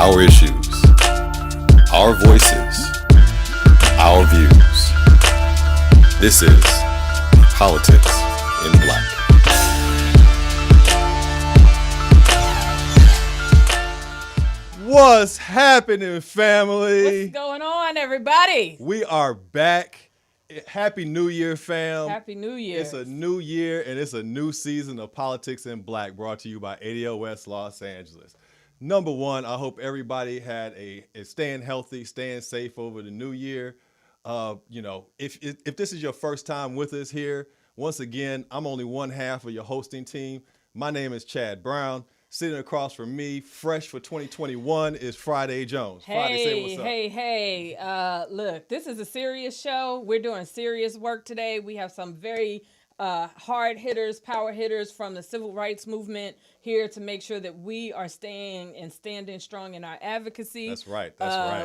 Our issues, our voices, our views. This is Politics in Black. What's happening, family? What's going on, everybody? We are back. Happy New Year, fam. Happy New Year. It's a new year and it's a new season of Politics in Black, brought to you by ADOS Los Angeles. Number one, I hope everybody is staying healthy, staying safe over the new year. If this is your first time with us here, once again, I'm only one half of your hosting team. My name is Chad Brown. Sitting across from me, fresh for 2021, is Friday Jones. Friday, say what's up. Hey. Look, this is a serious show. We're doing serious work today. We have some very hard hitters, power hitters from the civil rights movement here to make sure that we are standing strong in our advocacy. That's right.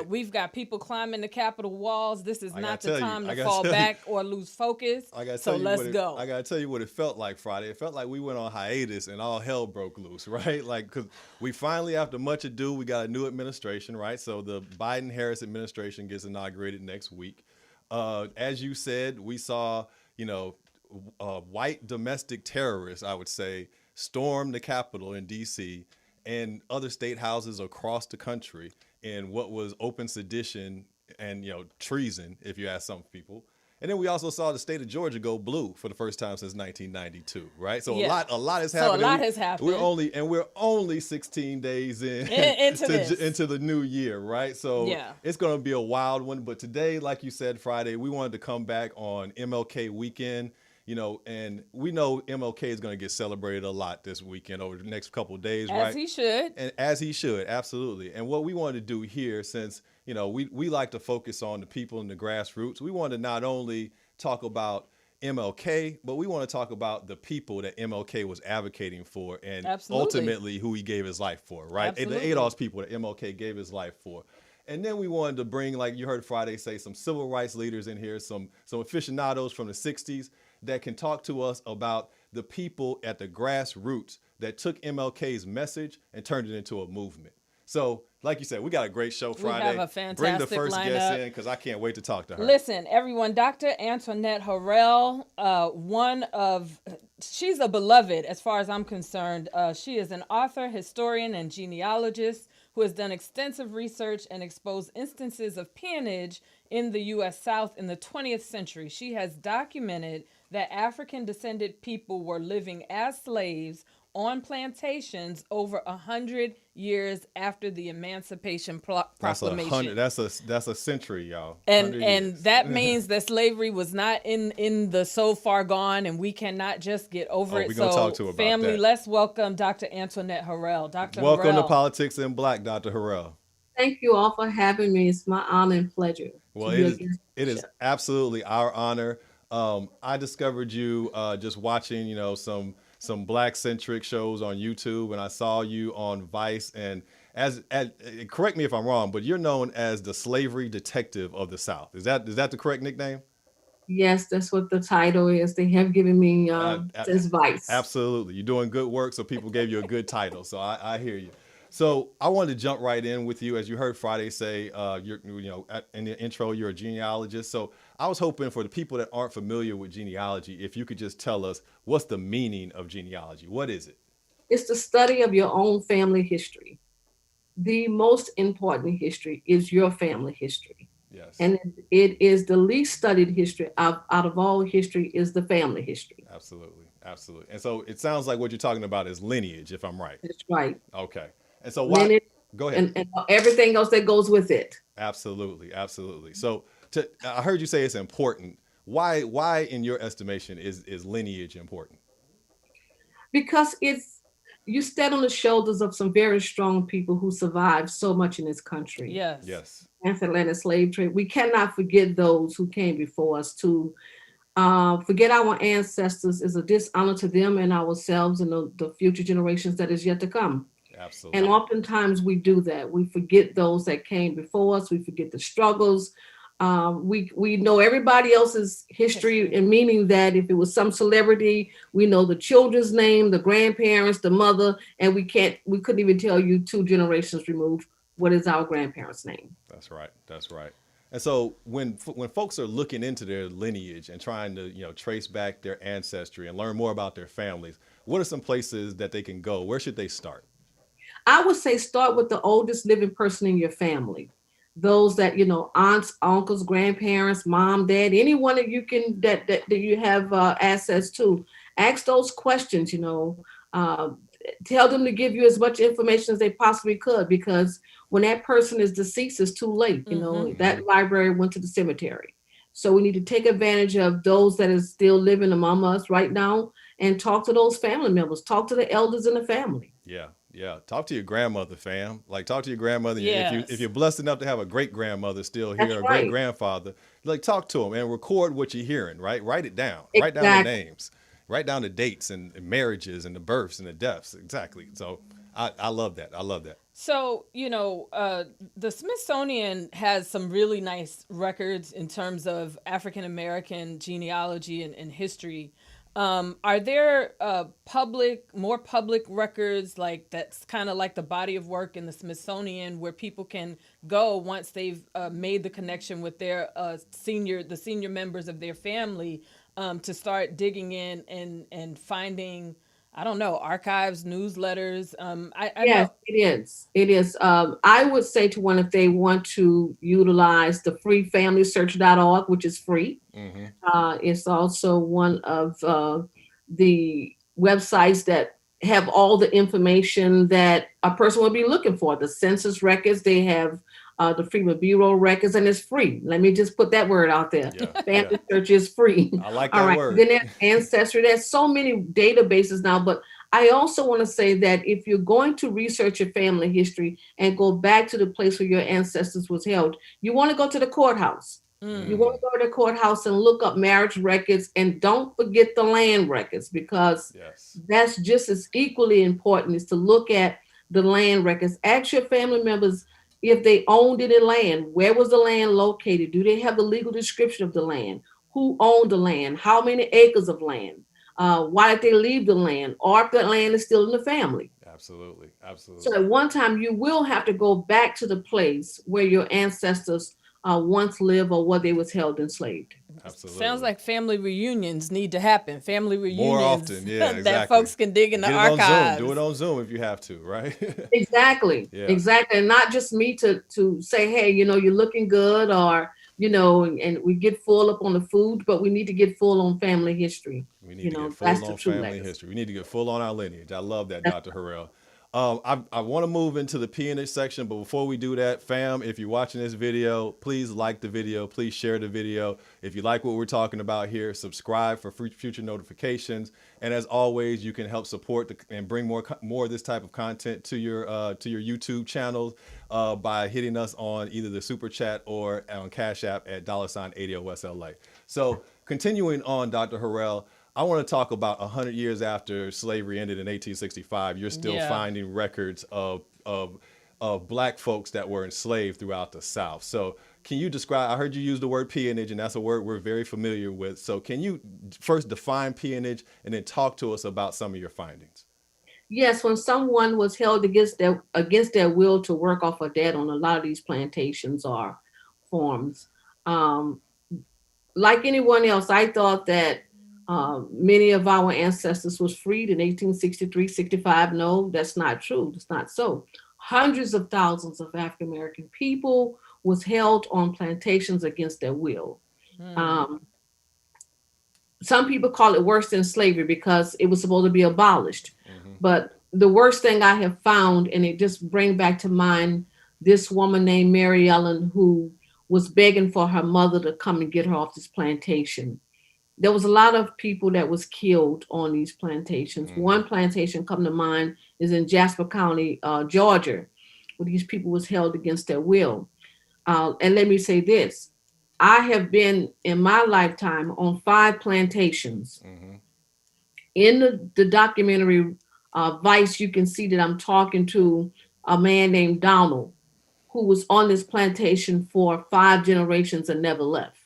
We've got people climbing the Capitol walls. This is not the time to fall back or lose focus. So let's go. I gotta tell you what it felt like Friday. It felt like we went on hiatus and all hell broke loose, right? Like, because we finally, after much ado, we got a new administration, right? So the Biden-Harris administration gets inaugurated next week. As you said, we saw, white domestic terrorists, I would say, storm the Capitol in D.C. and other state houses across the country in what was open sedition and, treason, if you ask some people. And then we also saw the state of Georgia go blue for the first time since 1992, right? So yeah. a lot has happened. So a lot has happened. We're only 16 days into the new year, right? So It's going to be a wild one. But today, like you said, Friday, we wanted to come back on MLK weekend. And we know MLK is going to get celebrated a lot this weekend over the next couple of days, right? As he should. And as he should, absolutely. And what we wanted to do here, since, we like to focus on the people in the grassroots, we want to not only talk about MLK, but we want to talk about the people that MLK was advocating for and ultimately who he gave his life for, right? Absolutely. The ADOS people that MLK gave his life for. And then we wanted to bring, like you heard Friday say, some civil rights leaders in here, some aficionados from the 60s that can talk to us about the people at the grassroots that took MLK's message and turned it into a movement. So, like you said, we got a great show Friday. We have a fantastic Bring the first lineup. guest in because I can't wait to talk to her. Listen, everyone, Dr. Antoinette Harrell, she's a beloved as far as I'm concerned. She is an author, historian, and genealogist who has done extensive research and exposed instances of peonage in the U.S. South in the 20th century. She has documented that African-descended people were living as slaves on plantations over 100 years after the Emancipation Proclamation. That's a century, y'all. And that means that slavery was not in the so far gone, and we cannot just get over it. We're gonna talk to her about family, that. Let's welcome Dr. Antoinette Harrell. Welcome to Politics in Black, Dr. Harrell. Thank you all for having me. It's my honor and pleasure. Well, it is absolutely our honor. I discovered you just watching, some Black-centric shows on YouTube, and I saw you on Vice. And as correct me if I'm wrong, but you're known as the slavery detective of the South. Is that the correct nickname? Yes, that's what the title is. They have given me this Vice. Absolutely, you're doing good work, so people gave you a good title. So I hear you. So I wanted to jump right in with you. As you heard Friday say, in the intro, you're a genealogist. So I was hoping for the people that aren't familiar with genealogy, if you could just tell us what's the meaning of genealogy. What is it? It's the study of your own family history. The most important history is your family history. Yes. And it is the least studied history out of all history is the family history. Absolutely. And so it sounds like what you're talking about is lineage, if I'm right. That's right. Okay. And so why? Go ahead. And everything else that goes with it. Absolutely. So I heard you say it's important. Why in your estimation is lineage important? Because you stand on the shoulders of some very strong people who survived so much in this country. Yes. Transatlantic slave trade. We cannot forget those who came before us. To forget our ancestors is a dishonor to them and ourselves and the future generations that is yet to come. Absolutely. And oftentimes we do that. We forget those that came before us. We forget the struggles. We know everybody else's history, and meaning that if it was some celebrity, we know the children's name, the grandparents, the mother, and we couldn't even tell you 2 generations removed what is our grandparents' name. That's right. That's right. And so when folks are looking into their lineage and trying to trace back their ancestry and learn more about their families, what are some places that they can go? Where should they start? I would say start with the oldest living person in your family. Those that, aunts, uncles, grandparents, mom, dad, anyone that you can that you have access to. Ask those questions, uh, tell them to give you as much information as they possibly could, because when that person is deceased, it's too late. That library went to the cemetery. So we need to take advantage of those that is still living among us right now and talk to those family members, talk to the elders in the family. Yeah, yeah. Talk to your grandmother, fam. Like talk to your grandmother. Yes. If you're blessed enough to have a great grandmother still That's here, a great right. grandfather, like talk to them and record what you're hearing. Right, write it down. Write down the Exactly. names. Write down the dates and marriages and the births and the deaths. Exactly. So I love that. I love that. So, the Smithsonian has some really nice records in terms of African American genealogy and history. Are there more public records like that's kind of like the body of work in the Smithsonian where people can go once they've made the connection with their the senior members of their family to start digging in and finding, I don't know, archives, newsletters. I Yes, know. it is. It is. I would say to one, if they want to utilize the free familysearch.org, which is free. Hmm. It's also one of the websites that have all the information that a person will be looking for. The census records, they have the Freedmen Bureau records, and it's free. Let me just put that word out there. Yeah, yeah. Family search is free. I like All that right. word. Then there's Ancestry. There's so many databases now, but I also want to say that if you're going to research your family history and go back to the place where your ancestors was held, you want to go to the courthouse. You want to go to the courthouse and look up marriage records, and don't forget the land records, because Yes. that's just as equally important, is to look at the land records. Ask your family members if they owned any land. Where was the land located? Do they have the legal description of the land? Who owned the land? How many acres of land? Why did they leave the land? Or if the land is still in the family. Absolutely. Absolutely. So at one time, you will have to go back to the place where your ancestors once lived or where they was held enslaved. Absolutely. Sounds like family reunions need to happen. Family reunions More often, yeah, that exactly. folks can dig in the Get it archives. on Zoom. Do it on Zoom if you have to, right? Exactly. Yeah. Exactly. And not just me to say, hey, you're looking good, or, and we get full up on the food, but we need to get full on family history. We need to get That's full the on true family legacy. history. We need to get full on our lineage. I love that, That's- Dr. Harrell. I want to move into the peonage section, but before we do that, fam, if you're watching this video, please like the video. Please share the video. If you like what we're talking about here, subscribe for future notifications. And as always, you can help support and bring more of this type of content to your YouTube channels by hitting us on either the Super Chat or on Cash App at $80OSLA. So continuing on, Dr. Harrell, I want to talk about 100 years after slavery ended in 1865. You're still finding records of Black folks that were enslaved throughout the South. So can you describe, I heard you use the word peonage, and that's a word we're very familiar with. So can you first define peonage and then talk to us about some of your findings? Yes, when someone was held against their will to work off a debt on a lot of these plantations or farms, like anyone else, I thought that many of our ancestors was freed in 1863, 65. No, that's not true. That's not so. Hundreds of thousands of African American people was held on plantations against their will. Some people call it worse than slavery because it was supposed to be abolished. But the worst thing I have found, and it just brings back to mind this woman named Mary Ellen, who was begging for her mother to come and get her off this plantation. There was a lot of people that was killed on these plantations. One plantation come to mind is in Jasper County, Georgia, where these people was held against their will. And let me say this, I have been in my lifetime on 5 plantations. In the documentary Vice, you can see that I'm talking to a man named Donald, who was on this plantation for 5 generations and never left.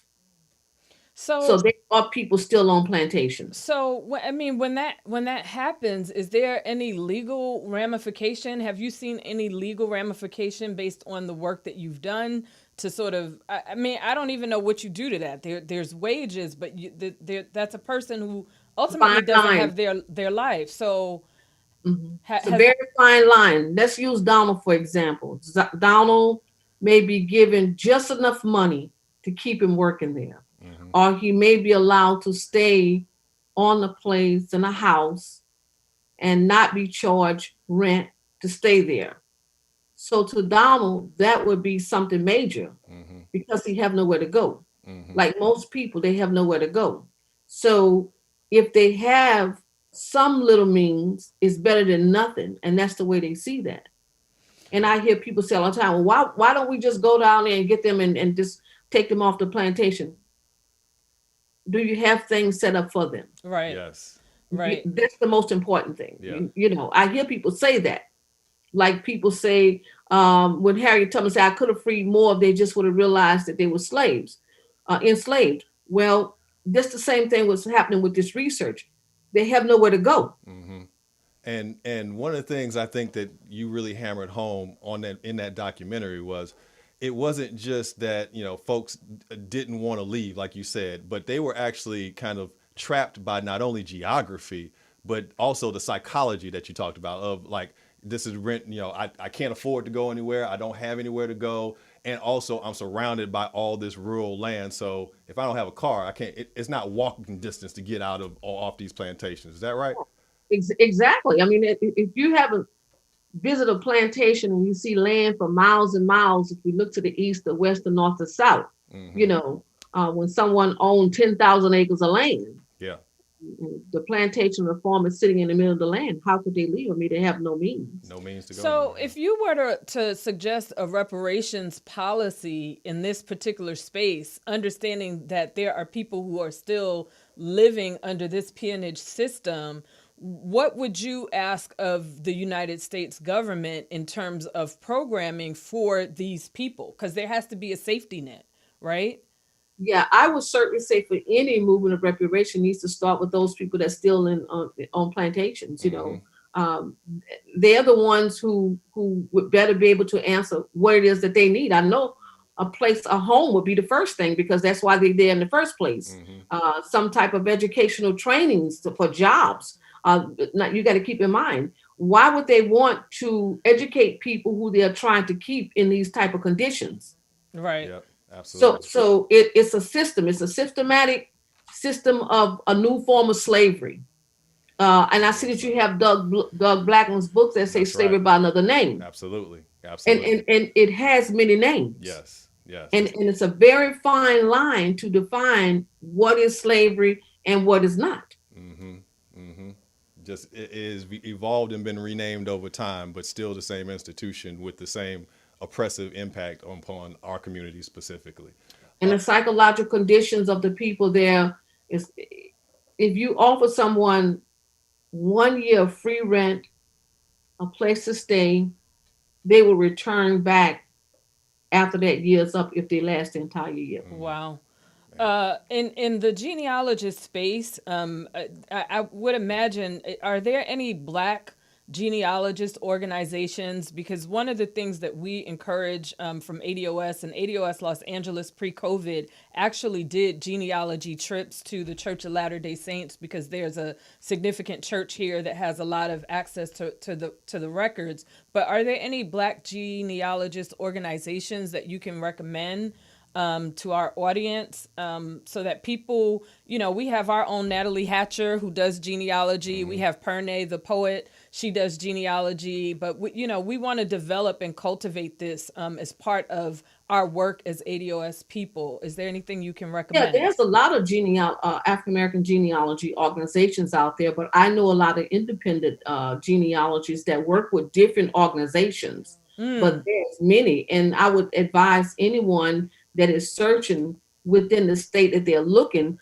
So So there are people still on plantations. I mean, when that happens, is there any legal ramification? Have you seen any legal ramification based on the work that you've done to sort of? I mean, I don't even know what you do to that. There's wages, but that's a person who ultimately Fine doesn't line. have their life. So It's a has very fine line. Let's use Donald, for example. Donald may be given just enough money to keep him working there, Mm-hmm. or he may be allowed to stay on the place in a house and not be charged rent to stay there. So to Donald, that would be something major Mm-hmm. because he have nowhere to go. Mm-hmm. Like most people, they have nowhere to go. So if they have some little means, it's better than nothing. And that's the way they see that. And I hear people say all the time, well, why don't we just go down there and get them and just take them off the plantation? Do you have things set up for them? right, Yes. right, That's the most important thing. Yeah. You know, I hear people say that. Like people say, when Harriet Tubman said, I could have freed more if they just would have realized that they were slaves, enslaved. Well, that's the same thing was happening with this research. They have nowhere to go. Mm-hmm. And one of the things I think that you really hammered home on that in that documentary was it wasn't just that, you know, folks didn't want to leave, like you said, but they were actually kind of trapped by not only geography, but also the psychology that you talked about of like, this is rent, you know, I can't afford to go anywhere. I don't have anywhere to go. And also I'm surrounded by all this rural land. So if I don't have a car, I can't, it's not walking distance to get out of or off these plantations. Is that right? Exactly. I mean, if you haven't visited a plantation and you see land for miles and miles, if you look to the east, the west, the north, the south, Mm-hmm. you know, when someone owned 10,000 acres of land, Yeah. the plantation or the farm is sitting in the middle of the land. How could they leave? I mean, they have no means. No means to go So, anywhere. if you were to suggest a reparations policy in this particular space, understanding that there are people who are still living under this peonage system, what would you ask of the United States government in terms of programming for these people? Because there has to be a safety net, right? Yeah, I would certainly say for any movement of reparation needs to start with those people that's still in on plantations. You Mm-hmm. know, um, they're the ones who would better be able to answer what it is that they need. I know a place, a home would be the first thing because that's why they're there in the first place. Mm-hmm. Some type of educational trainings for jobs. Now you got to keep in mind, why would they want to educate people who they're trying to keep in these type of conditions? Right. Yep. So, Absolutely. it's a system. It's a systematic system of a new form of slavery. And I see that you have Doug Blackman's books that say That's slavery right. by another name, Absolutely. and Absolutely. it has many names. Yes. Yes. And it's a very fine line to define what is slavery and what is not. Mm-hmm. Mm-hmm. Just it is evolved and been renamed over time, but still the same institution with the same oppressive impact upon our community specifically. And the psychological conditions of the people there is, if you offer someone 1 year of free rent, a place to stay, they will return back after that year's up if they last the entire year. Wow. In the genealogist space, I would imagine, are there any Black genealogist organizations? Because one of the things that we encourage from ADOS and ADOS Los Angeles pre-COVID actually did genealogy trips to the Church of Latter-day Saints because there's a significant church here that has a lot of access to the records. But are there any Black genealogist organizations that you can recommend to our audience so that people, you know, we have our own Natalie Hatcher who does genealogy. We have Pernay, the poet. She does genealogy. But, we want to develop and cultivate this as part of our work as ADOS people. Is there anything you can Yeah, recommend? there's a lot of African American genealogy organizations out there, but I know a lot of independent genealogists that work with different organizations. But there's many, and I would advise anyone that is searching within the state that they're looking,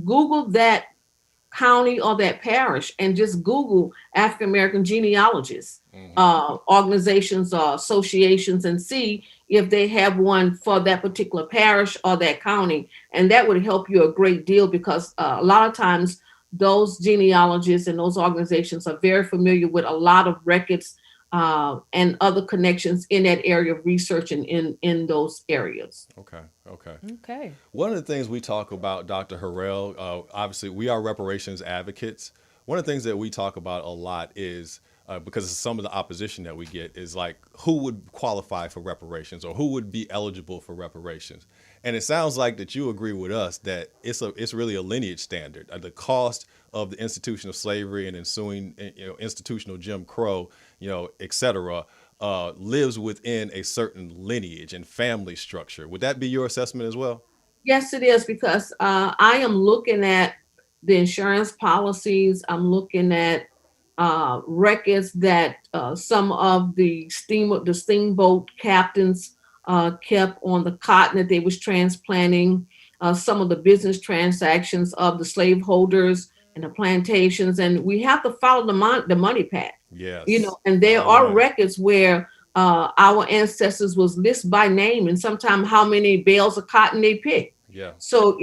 Google that county or that parish and just Google African American genealogists, organizations or associations, and see if they have one for that particular parish or that county. And that would help you a great deal, because a lot of times those genealogists and those organizations are very familiar with a lot of records and other connections in that area of research and in those areas. Okay. One of the things we talk about, Dr. Harrell, obviously we are reparations advocates. One of the things that we talk about a lot is, because of some of the opposition that we get, is like, who would qualify for reparations or who would be eligible for reparations? And it sounds like that you agree with us that it's really a lineage standard. The cost of the institution of slavery and ensuing, institutional Jim Crow, et cetera, lives within a certain lineage and family structure. Would that be your assessment as well? Yes, it is, because I am looking at the insurance policies. I'm looking at records that some of the steamboat captains kept on the cotton that they was transplanting, some of the business transactions of the slaveholders and the plantations. And we have to follow the money path. Yes. And there are records where our ancestors was listed by name and sometimes how many bales of cotton they picked. Yeah. So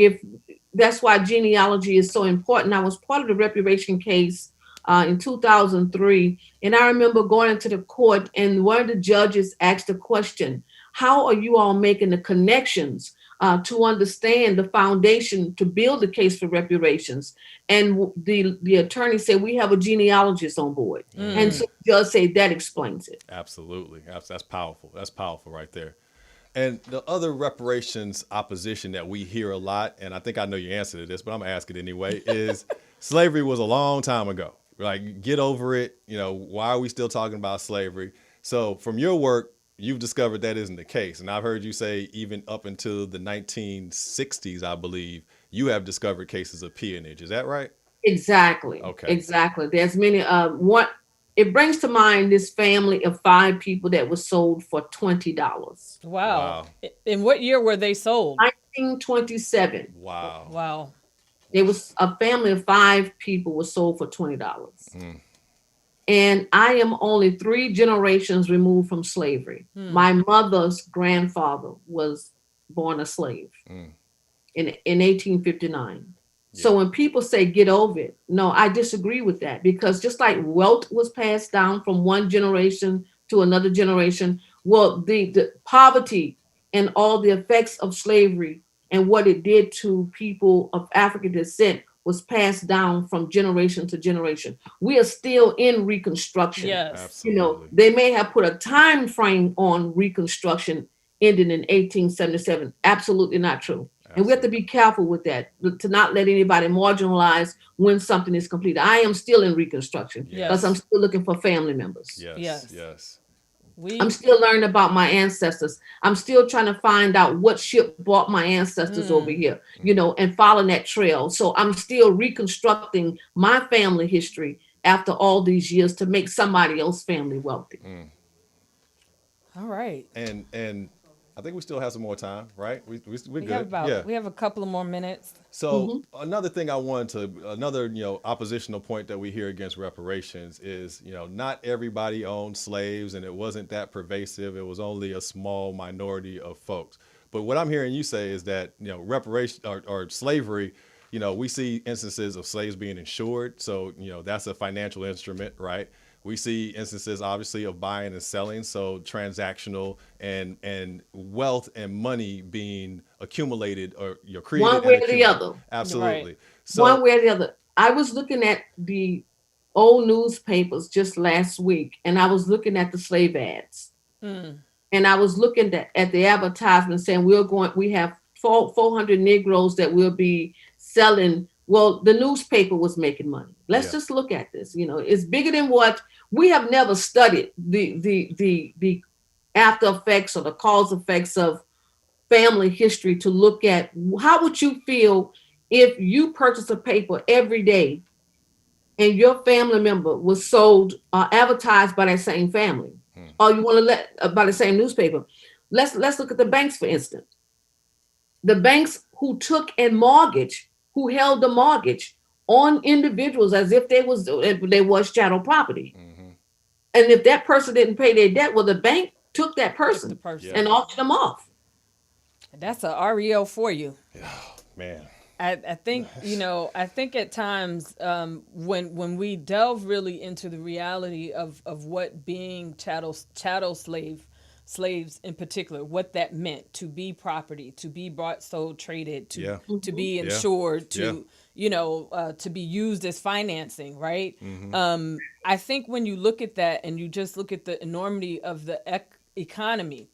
that's why genealogy is so important. I was part of the reparation case in 2003. And I remember going into the court and one of the judges asked the question, how are you all making the connections to understand the foundation to build the case for reparations? And the attorney said, we have a genealogist on board. And so the judge said, that explains it. Absolutely. That's powerful. That's powerful right there. And the other reparations opposition that we hear a lot, and I think I know your answer to this, but I'm gonna ask it anyway, is slavery was a long time ago. Like, get over it. Why are we still talking about slavery? So from your work, you've discovered that isn't the case. And I've heard you say even up until the 1960s, I believe, you have discovered cases of peonage. Is that right? Exactly. Okay. Exactly. There's many. It brings to mind this family of 5 people that was sold for $20. Wow. In what year were they sold? 1927. Wow. It was a family of 5 people was sold for $20. And I am only 3 generations removed from slavery. My mother's grandfather was born a slave in 1859. Yeah. So when people say get over it, no, I disagree with that, because just like wealth was passed down from one generation to another generation, well, the poverty and all the effects of slavery and what it did to people of African descent was passed down from generation to generation. We are still in Reconstruction. Yes. Absolutely. They may have put a time frame on Reconstruction ending in 1877. Absolutely not true. And we have to be careful with that, to not let anybody marginalize when something is complete. I am still in Reconstruction because I'm still looking for family members. Yes. I'm still learning about my ancestors. I'm still trying to find out what ship brought my ancestors over here, and following that trail. So I'm still reconstructing my family history after all these years to make somebody else's family wealthy. All right. And I think we still have some more time, right? We're good. We have a couple of more minutes. So another thing another oppositional point that we hear against reparations is, not everybody owned slaves, and it wasn't that pervasive. It was only a small minority of folks. But what I'm hearing you say is that, reparation or slavery, we see instances of slaves being insured. So, that's a financial instrument, right? We see instances, obviously, of buying and selling, so transactional and wealth and money being accumulated or created. One way or the other. Absolutely. Right. So, one way or the other. I was looking at the old newspapers just last week, and I was looking at the slave ads. And I was looking at the advertisement saying we have 400 Negroes that will be selling. Well, the newspaper was making money. Let's just look at this. It's bigger than what we have never studied the after effects or the cause effects of family history to look at how would you feel if you purchase a paper every day and your family member was sold advertised by that same family, or you want to let by the same newspaper. Let's look at the banks, for instance. The banks who took a mortgage, who held the mortgage on individuals as if they was chattel property. Mm-hmm. And if that person didn't pay their debt, well, the bank took that Took person, the person. and auctioned them off. That's a REO for you. Oh, man. I think I think at times when we delve really into the reality of what being chattel slaves in particular, what that meant, to be property, to be bought, sold, traded, to be insured, to to be used as financing, right? I think when you look at that and you just look at the enormity of the economy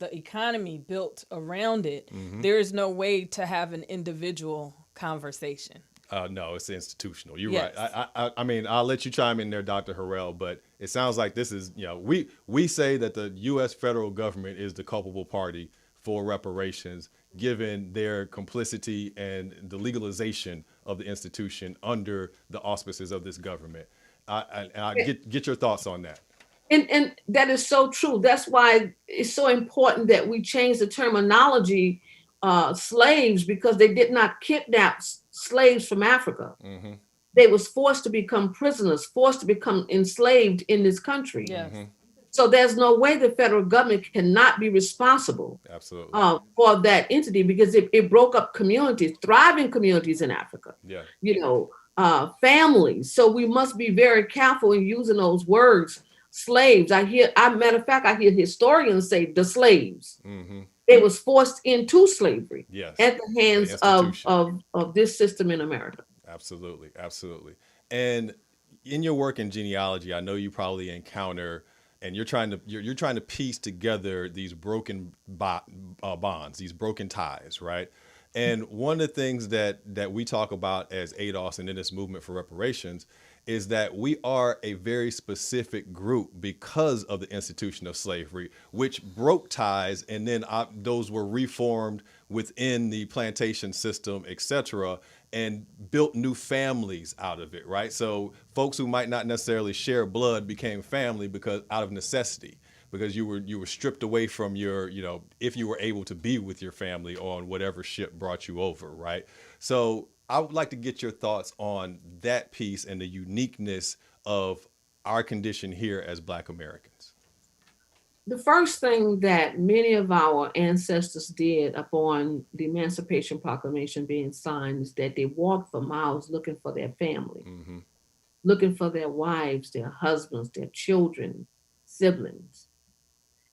built around it, there is no way to have an individual conversation. No, it's institutional. You're Yes. right. I mean, I'll let you chime in there, Dr. Harrell, but it sounds like this is, we say that the U.S. federal government is the culpable party for reparations, given their complicity and the legalization of the institution under the auspices of this government. I get your thoughts on that. And that is so true. That's why it's so important that we change the terminology slaves, because they did not kidnap slaves from Africa. Mm-hmm. They was forced to become prisoners, forced to become enslaved in this country. Yes. So there's no way the federal government cannot be responsible Absolutely. For that entity, because it broke up communities, thriving communities in Africa. Yeah. Families. So we must be very careful in using those words. Slaves. Matter of fact, I hear historians say the slaves. Mm-hmm. They was forced into slavery. Yes. At the hands of this system in America. Absolutely. Absolutely. And in your work in genealogy, I know you probably encounter, and you're trying to piece together these broken bonds, these broken ties, right? And one of the things that we talk about as ADOS and in this movement for reparations is that we are a very specific group because of the institution of slavery, which broke ties, and then those were reformed within the plantation system, et cetera, and built new families out of it, right? So folks who might not necessarily share blood became family because out of necessity, because you were stripped away from your, if you were able to be with your family on whatever ship brought you over, right? So I would like to get your thoughts on that piece and the uniqueness of our condition here as Black Americans. The first thing that many of our ancestors did upon the Emancipation Proclamation being signed is that they walked for miles looking for their family, looking for their wives, their husbands, their children, siblings.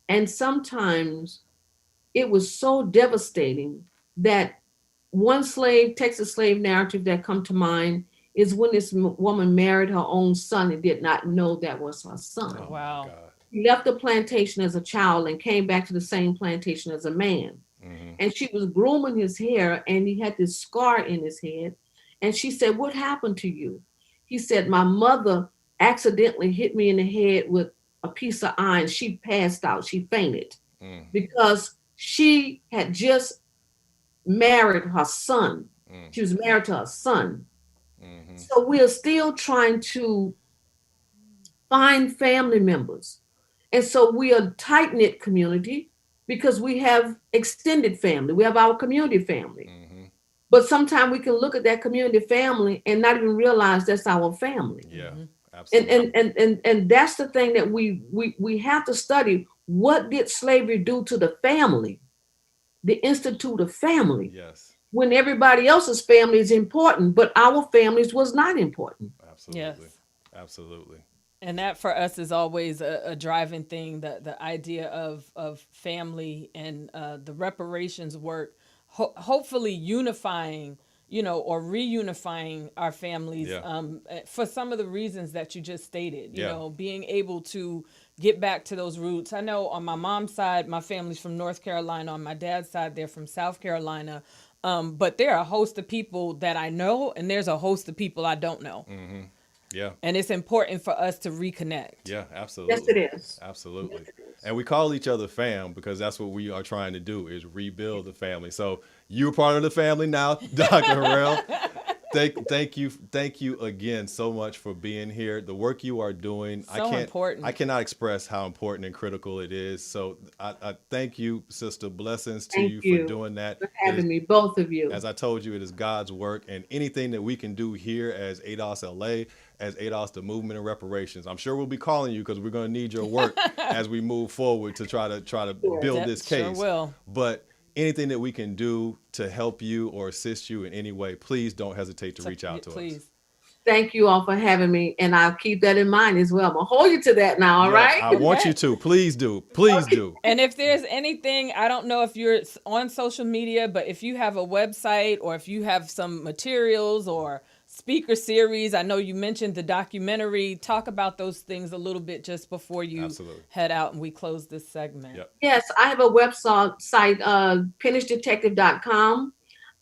And sometimes it was so devastating that one Texas slave narrative that come to mind is when this woman married her own son and did not know that was her son. Oh, wow. He left the plantation as a child and came back to the same plantation as a man. And she was grooming his hair, and he had this scar in his head. And she said, "What happened to you?" He said, "My mother accidentally hit me in the head with a piece of iron. She passed out. She fainted because she had just married her son. She was married to her son." So we are still trying to find family members. And so we are a tight-knit community because we have extended family. We have our community family. But sometimes we can look at that community family and not even realize that's our family. Yeah, absolutely. And that's the thing that we have to study. What did slavery do to the family? The institute of family. Yes. When everybody else's family is important, but our families was not important. Absolutely. Yes. Absolutely. And that for us is always a driving thing, the idea of family and the reparations work, hopefully unifying, or reunifying our families for some of the reasons that you just stated, being able to get back to those roots. I know on my mom's side, my family's from North Carolina. On my dad's side, they're from South Carolina. But there are a host of people that I know, and there's a host of people I don't know. Yeah. And it's important for us to reconnect. Yeah, absolutely. Yes, it is. Absolutely. Yes, it is. And we call each other fam because that's what we are trying to do, is rebuild the family. So you're part of the family now, Dr. Harrell. Thank you again so much for being here. The work you are doing, Important. I cannot express how important and critical it is. So I thank you, sister. Blessings to Thank you for you doing that. for having me, both of you. As I told you, it is God's work, and anything that we can do here as ADOS LA, as ADOS the movement and reparations, I'm sure we'll be calling you because we're going to need your work as we move forward to try to build this case. Sure will. But anything that we can do to help you or assist you in any way, please don't hesitate to reach out to us. Thank you all for having me, and I'll keep that in mind as well. I'm gonna hold you to that now, all right? I want you to. Please do. Please do. And if there's anything, I don't know if you're on social media, but if you have a website or if you have some materials or speaker series, I know you mentioned the documentary. Talk about those things a little bit just before you head out and we close this segment. Yep. Yes, I have a website, PeonageDetective.com.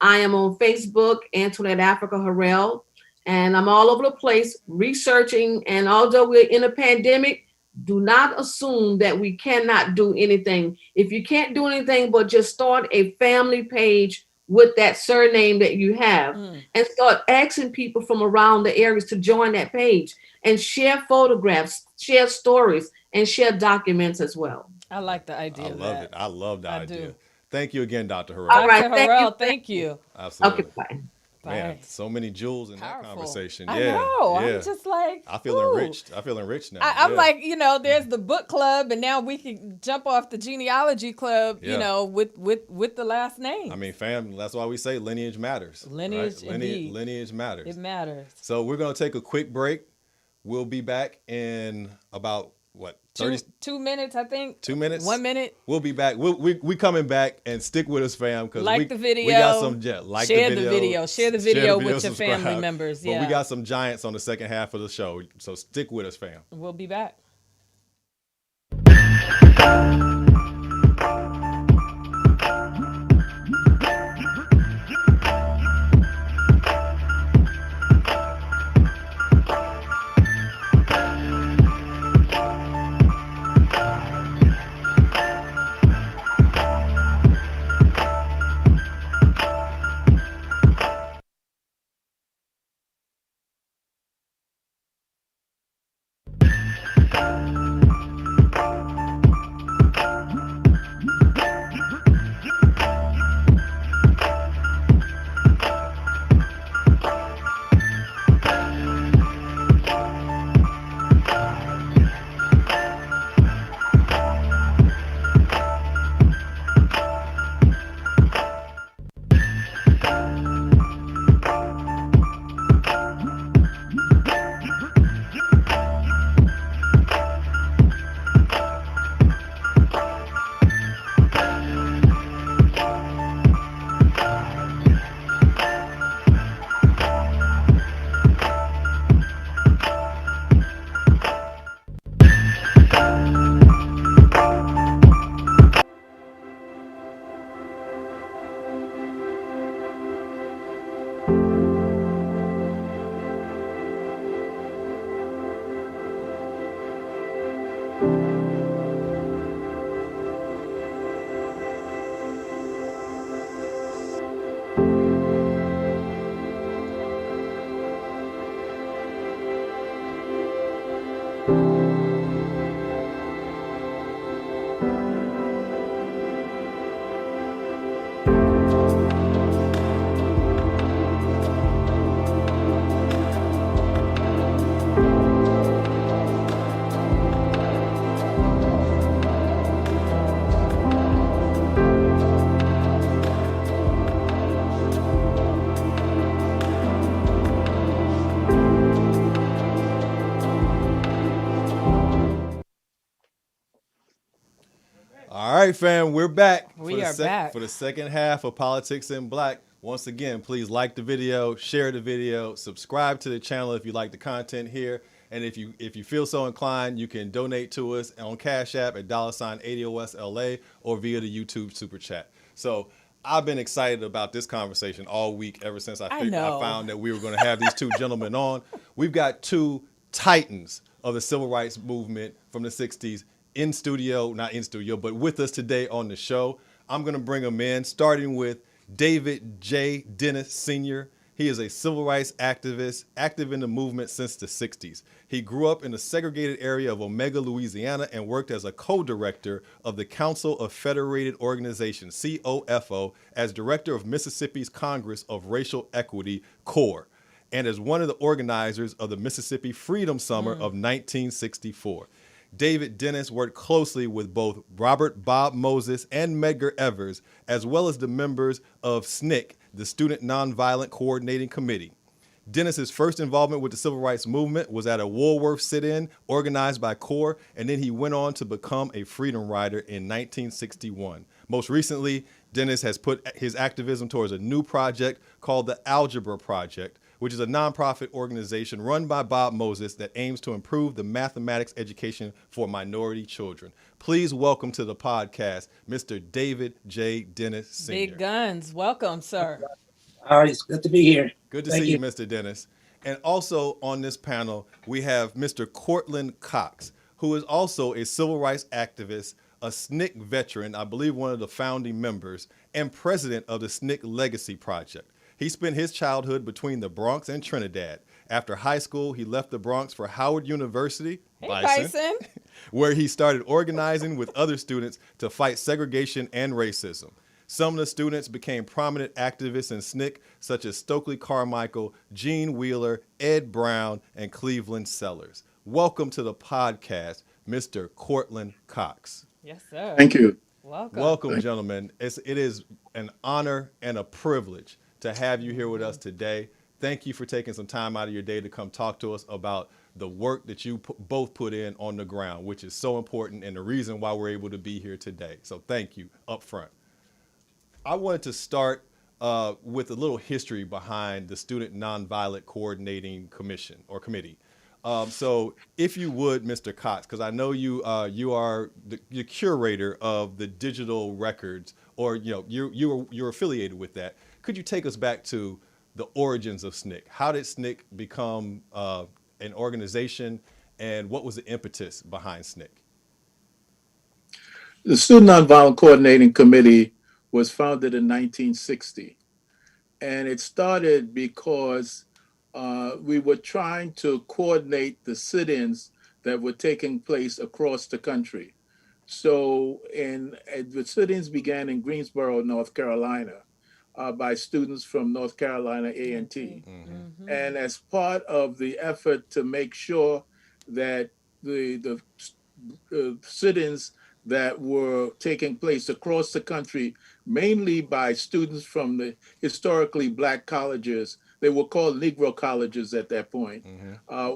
I am on Facebook, Antoinette Africa Harrell. And I'm all over the place researching. And although we're in a pandemic, do not assume that we cannot do anything. If you can't do anything but just start a family page with that surname that you have and start asking people from around the areas to join that page and share photographs, share stories, and share documents as well. I like the idea. I love it. I love the idea. Do. Thank you again, Dr. Harrell. All right, Dr. Harrell, thank you. Absolutely. Okay, bye. Man, so many jewels in that conversation. I know. Yeah. I'm just like, I feel enriched. I feel enriched now. I'm like, there's the book club, and now we can jump off the genealogy club, with the last name. I mean, fam, that's why we say lineage matters. Lineage, right? indeed. Lineage matters. It matters. So we're going to take a quick break. We'll be back in about, 30? 2 minutes, I think. 2 minutes? 1 minute. We'll be back. We coming back, and stick with us, fam. Because the video. We got some share the video. Share the video with your family members. But we got some giants on the second half of the show. So stick with us, fam. We'll be back. All right, fam, we're back. We are back for the second half of Politics in Black. Once again, please like the video, share the video, subscribe to the channel if you like the content here. And if you feel so inclined, you can donate to us on Cash App at $ADOSLA or via the YouTube Super Chat. So I've been excited about this conversation all week ever since I found that we were going to have these two gentlemen on. We've got two titans of the civil rights movement from the 60s in studio, not in studio, but with us today on the show. I'm going to bring them in, starting with David J. Dennis Sr. He is a civil rights activist, active in the movement since the 60s. He grew up in the segregated area of Omega, Louisiana, and worked as a co-director of the Council of Federated Organizations, COFO, as director of Mississippi's Congress of Racial Equity, CORE, and as one of the organizers of the Mississippi Freedom Summer of 1964. David Dennis worked closely with both Robert Bob Moses and Medgar Evers, as well as the members of SNICK, the Student Nonviolent Coordinating Committee. Dennis's first involvement with the civil rights movement was at a Woolworth sit-in organized by CORE, and then he went on to become a freedom rider in 1961. Most recently, Dennis has put his activism towards a new project called the Algebra Project, which is a nonprofit organization run by Bob Moses that aims to improve the mathematics education for minority children. Please welcome to the podcast, Mr. David J. Dennis Sr. Big guns. Welcome, sir. All right, it's good to be here. Good to Thank see you, you. Mr. Dennis. And also on this panel, we have Mr. Cortland Cox, who is also a civil rights activist, a SNICK veteran, I believe one of the founding members, and president of the SNICK Legacy Project. He spent his childhood between the Bronx and Trinidad. After high school, he left the Bronx for Howard University, Hey, Bison. where he started organizing with other students to fight segregation and racism. Some of the students became prominent activists in SNCC, such as Stokely Carmichael, Gene Wheeler, Ed Brown, and Cleveland Sellers. Welcome to the podcast, Mr. Cortland Cox. Yes, sir. Thank you. Welcome. Welcome, gentlemen. It is an honor and a privilege to have you here with us today. Thank you for taking some time out of your day to come talk to us about the work that you both put in on the ground, which is so important and the reason why we're able to be here today. So thank you up front. I wanted to start with a little history behind the Student Nonviolent Coordinating Commission or Committee. So if you would, Mr. Cox, because I know you are the curator of the digital records, or you're affiliated with that. Could you take us back to the origins of SNCC? How did SNCC become an organization, and what was the impetus behind SNCC? The Student Nonviolent Coordinating Committee was founded in 1960, and it started because we were trying to coordinate the sit-ins that were taking place across the country. So the sit-ins began in Greensboro, North Carolina, by students from North Carolina A&T. Mm-hmm. And as part of the effort to make sure that the sit-ins that were taking place across the country, mainly by students from the historically Black colleges, they were called Negro colleges at that point. Mm-hmm.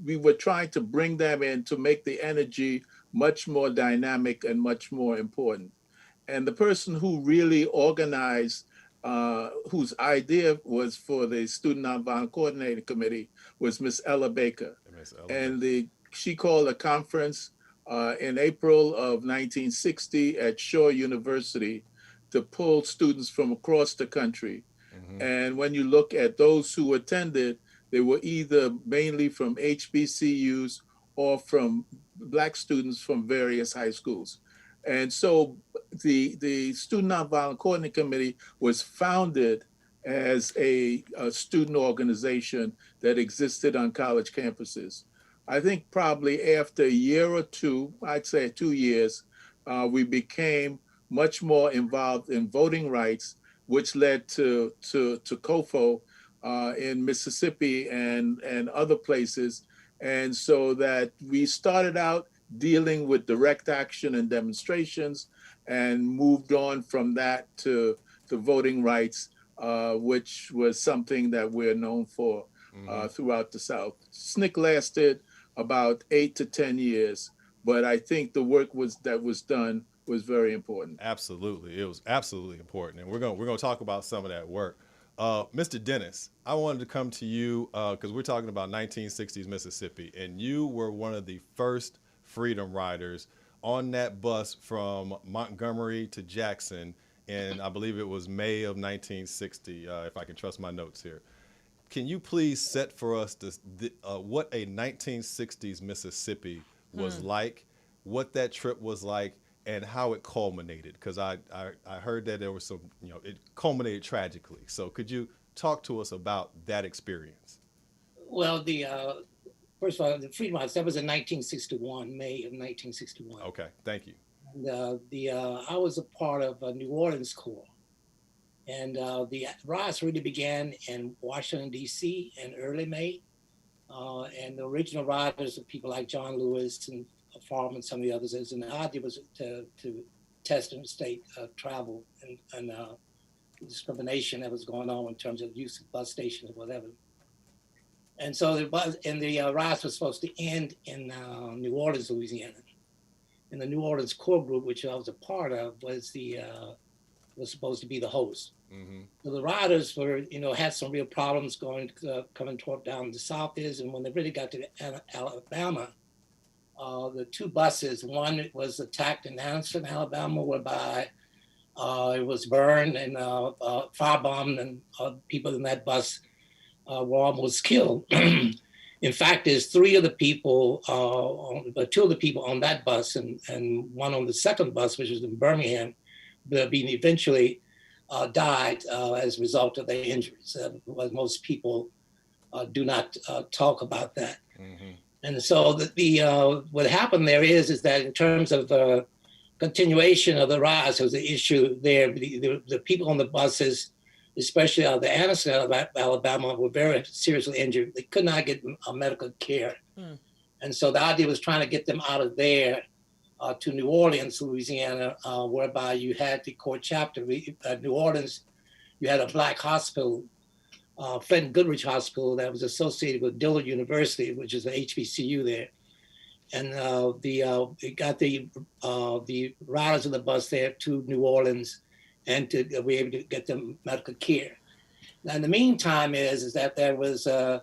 We were trying to bring them in to make the energy much more dynamic and much more important. And the person who really organized, whose idea was for the Student Nonviolent Coordinating Committee, was Miss Ella Baker. And she called a conference in April of 1960 at Shaw University to pull students from across the country. Mm-hmm. And when you look at those who attended, they were either mainly from HBCUs or from Black students from various high schools. And so the Student Nonviolent Coordinating Committee was founded as a student organization that existed on college campuses. I think probably after a year or two, I'd say 2 years, we became much more involved in voting rights, which led to COFO in Mississippi and other places. And so that we started out dealing with direct action and demonstrations and moved on from that to voting rights, which was something that we're known for throughout the South. SNCC lasted about 8 to 10 years, but I think the work that was done was very important. Absolutely, it was absolutely important, and we're gonna talk about some of that work. Mr. Dennis, I wanted to come to you because we're talking about 1960s Mississippi, and you were one of the first freedom riders on that bus from Montgomery to Jackson, and I believe it was May of 1960, if I can trust my notes here. Can you please set for us what a 1960s Mississippi was like, what that trip was like, and how it culminated? Because I heard that there was some, it culminated tragically. So could you talk to us about that experience. Well, first of all, the Freedom Rides, that was in 1961, May of 1961. Okay, thank you. And I was a part of New Orleans Corps. And the riots really began in Washington, D.C. in early May. And the original rioters were people like John Lewis and Farm and some of the others. And the idea was to test interstate travel and discrimination that was going on in terms of use of bus stations or whatever. And so the riots were supposed to end in New Orleans, Louisiana. And the New Orleans Core Group, which I was a part of, was supposed to be the host. Mm-hmm. So the rioters had some real problems coming toward down the south is, and when they really got to Alabama, the two buses, one was attacked in Anniston, Alabama, whereby it was burned and firebombed, and people in that bus were almost killed. In fact, there's three of the people, two of the people on that bus and one on the second bus, which was in Birmingham, being eventually died as a result of their injuries. Most people do not talk about that. Mm-hmm. And so what happened there is that in terms of continuation of the riots, there was an issue there. The people on the buses, especially out of the Anniston, Alabama, were very seriously injured. They could not get medical care. Mm. And so the idea was trying to get them out of there to New Orleans, Louisiana, whereby you had the core chapter. New Orleans, you had a black hospital, Fenton Goodrich Hospital, that was associated with Dillard University, which is the HBCU there. And it got the riders on the bus there to New Orleans and to be able to get them medical care. Now, in the meantime is that there was the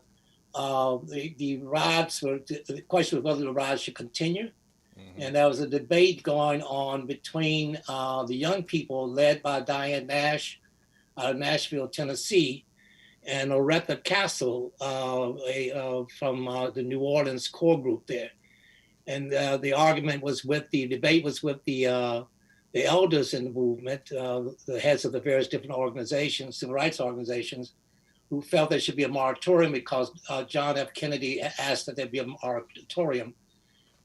riots the question was whether the riots should continue. Mm-hmm. And there was a debate going on between the young people led by Diane Nash out of Nashville, Tennessee, and Oretha Castle from the New Orleans core group there. And the debate was with the elders in the movement, the heads of the various different organizations, civil rights organizations, who felt there should be a moratorium because John F. Kennedy asked that there be a moratorium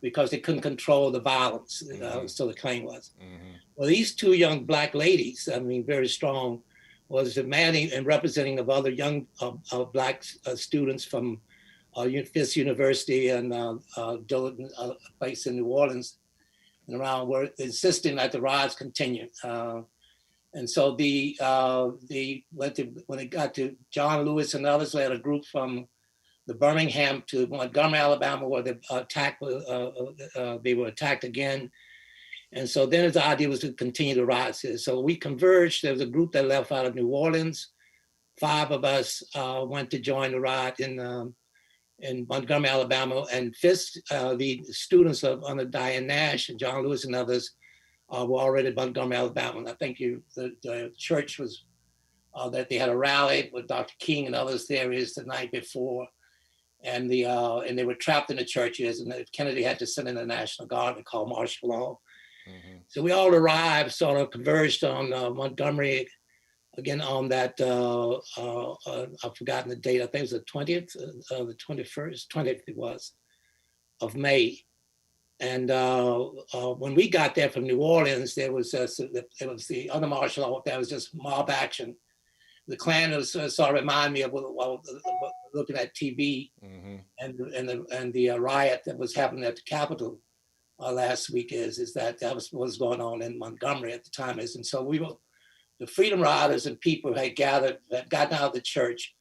because they couldn't control the violence, mm-hmm. So the claim was. Mm-hmm. Well, these two young black ladies, very strong, was demanding and representing of other young black students from Fisk University and Dillard, place in New Orleans and around, were insisting that the riots continue. And so when it got to John Lewis and others, they had a group from the Birmingham to Montgomery, Alabama, where they were attacked again. And so then the idea was to continue the riots. So we converged. There was a group that left out of New Orleans. 5 of us went to join the riot in Montgomery, Alabama. And Fisk, the students under Diane Nash and John Lewis and others were already in Montgomery, Alabama. And I think the church was, that they had a rally with Dr. King and others there is the night before. And they were trapped in the churches, and Kennedy had to send in the National Guard and call martial law. Mm-hmm. So we all arrived, sort of converged on Montgomery again on that, I've forgotten the date, I think it was the 20th, the 21st, 20th it was, of May. And when we got there from New Orleans, it was the other martial law, that was just mob action. The Klan was sort of remind me of looking at TV, mm-hmm. and the riot that was happening at the Capitol last week is that was what was going on in Montgomery at the time and so the Freedom Riders and people had gotten out of the church,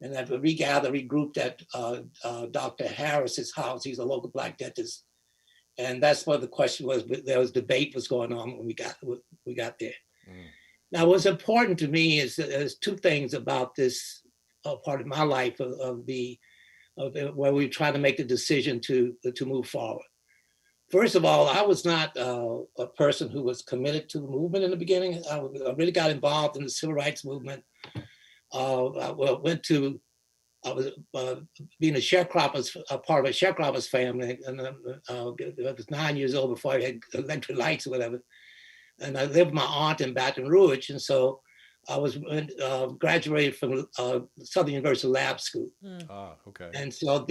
and that we regrouped at Dr. Harris's house. He's a local black dentist, and that's what the question was. There was debate was going on when we got there. Mm. Now, what's important to me is there's 2 things about this part of my life where we try to make the decision to move forward. First of all, I was not a person who was committed to the movement in the beginning. I really got involved in the civil rights movement. I was being a part of a sharecroppers family, and I was 9 years old before I had electric lights or whatever. And I lived with my aunt in Baton Rouge, and so I was graduated from Southern University Lab School. Ah, okay. And so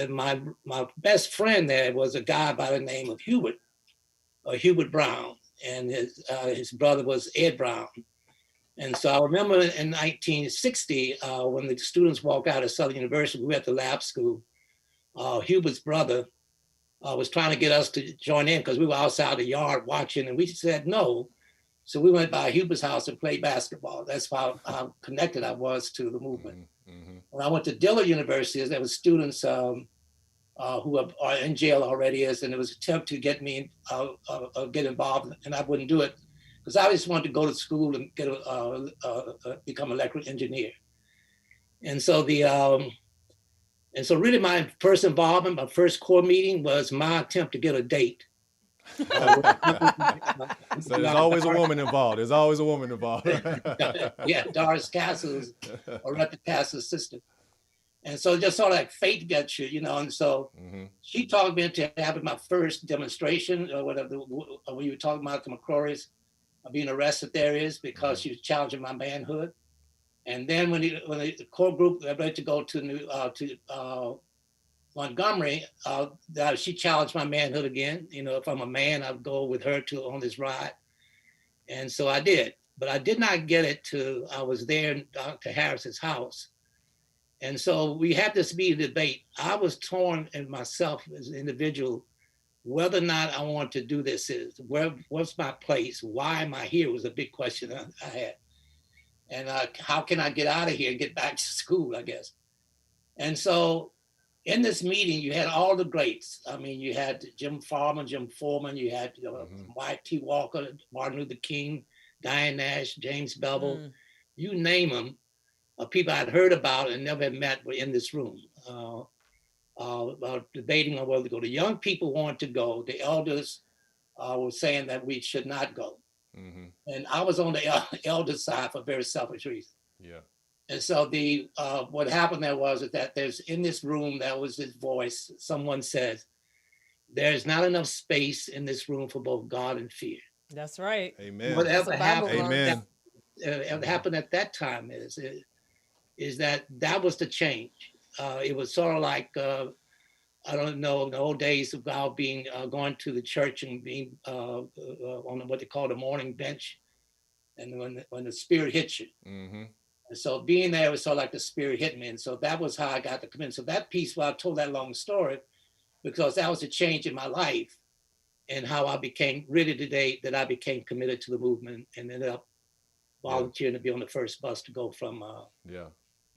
my best friend there was a guy by the name of Hubert Brown, and his brother was Ed Brown. And so I remember in 1960, when the students walked out of Southern University, we were at the lab school. Hubert's brother was trying to get us to join in because we were outside the yard watching, and we said no. So we went by Hubert's house and played basketball. That's how connected I was to the movement. Mm-hmm. When I went to Dillard University, there were students who are in jail already, and there was an attempt to get me get involved, and I wouldn't do it because I just wanted to go to school and get become an electrical engineer. And so really my first involvement, my first core meeting was my attempt to get a date. So there's always a woman involved. There's always a woman involved. Yeah, Doris Castle's or Ruther Castle's sister. And so just sort of like fate gets you, and so she talked me into having my first demonstration or whatever, when you were talking about the McCrory's being arrested there is because she was challenging my manhood. And then when the core group were ready to go to Montgomery, she challenged my manhood again. If I'm a man, I'd go with her on this ride. And so I did, but I did not get it till I was there in Dr. Harris's house. And so we had this debate. I was torn in myself as an individual, whether or not I want to do this what's my place? Why am I here was a big question I had. And how can I get out of here and get back to school, I guess. And so in this meeting, you had all the greats. I mean, you had Jim Foreman, you had White T. Walker, Martin Luther King, Diane Nash, James Bevel, you name them. People I'd heard about and never had met were in this room, debating on whether to go. The young people wanted to go. The elders were saying that we should not go. And I was on the elder side for very selfish reasons. Yeah. And so what happened there was that there's in this room, there was this voice. Someone says, there's not enough space in this room for both God and fear. That's right. Amen. Whatever happened, Amen. happened at that time is that was the change. It was sort of like, I don't know, in the old days about being going to the church and being on what they call the morning bench, and when the spirit hits you. And so being there was sort of like the spirit hit me, and so that was how I got to come in. So that piece, I told that long story because that was a change in my life and how I became really today that I became committed to the movement and ended up volunteering to be on the first bus to go from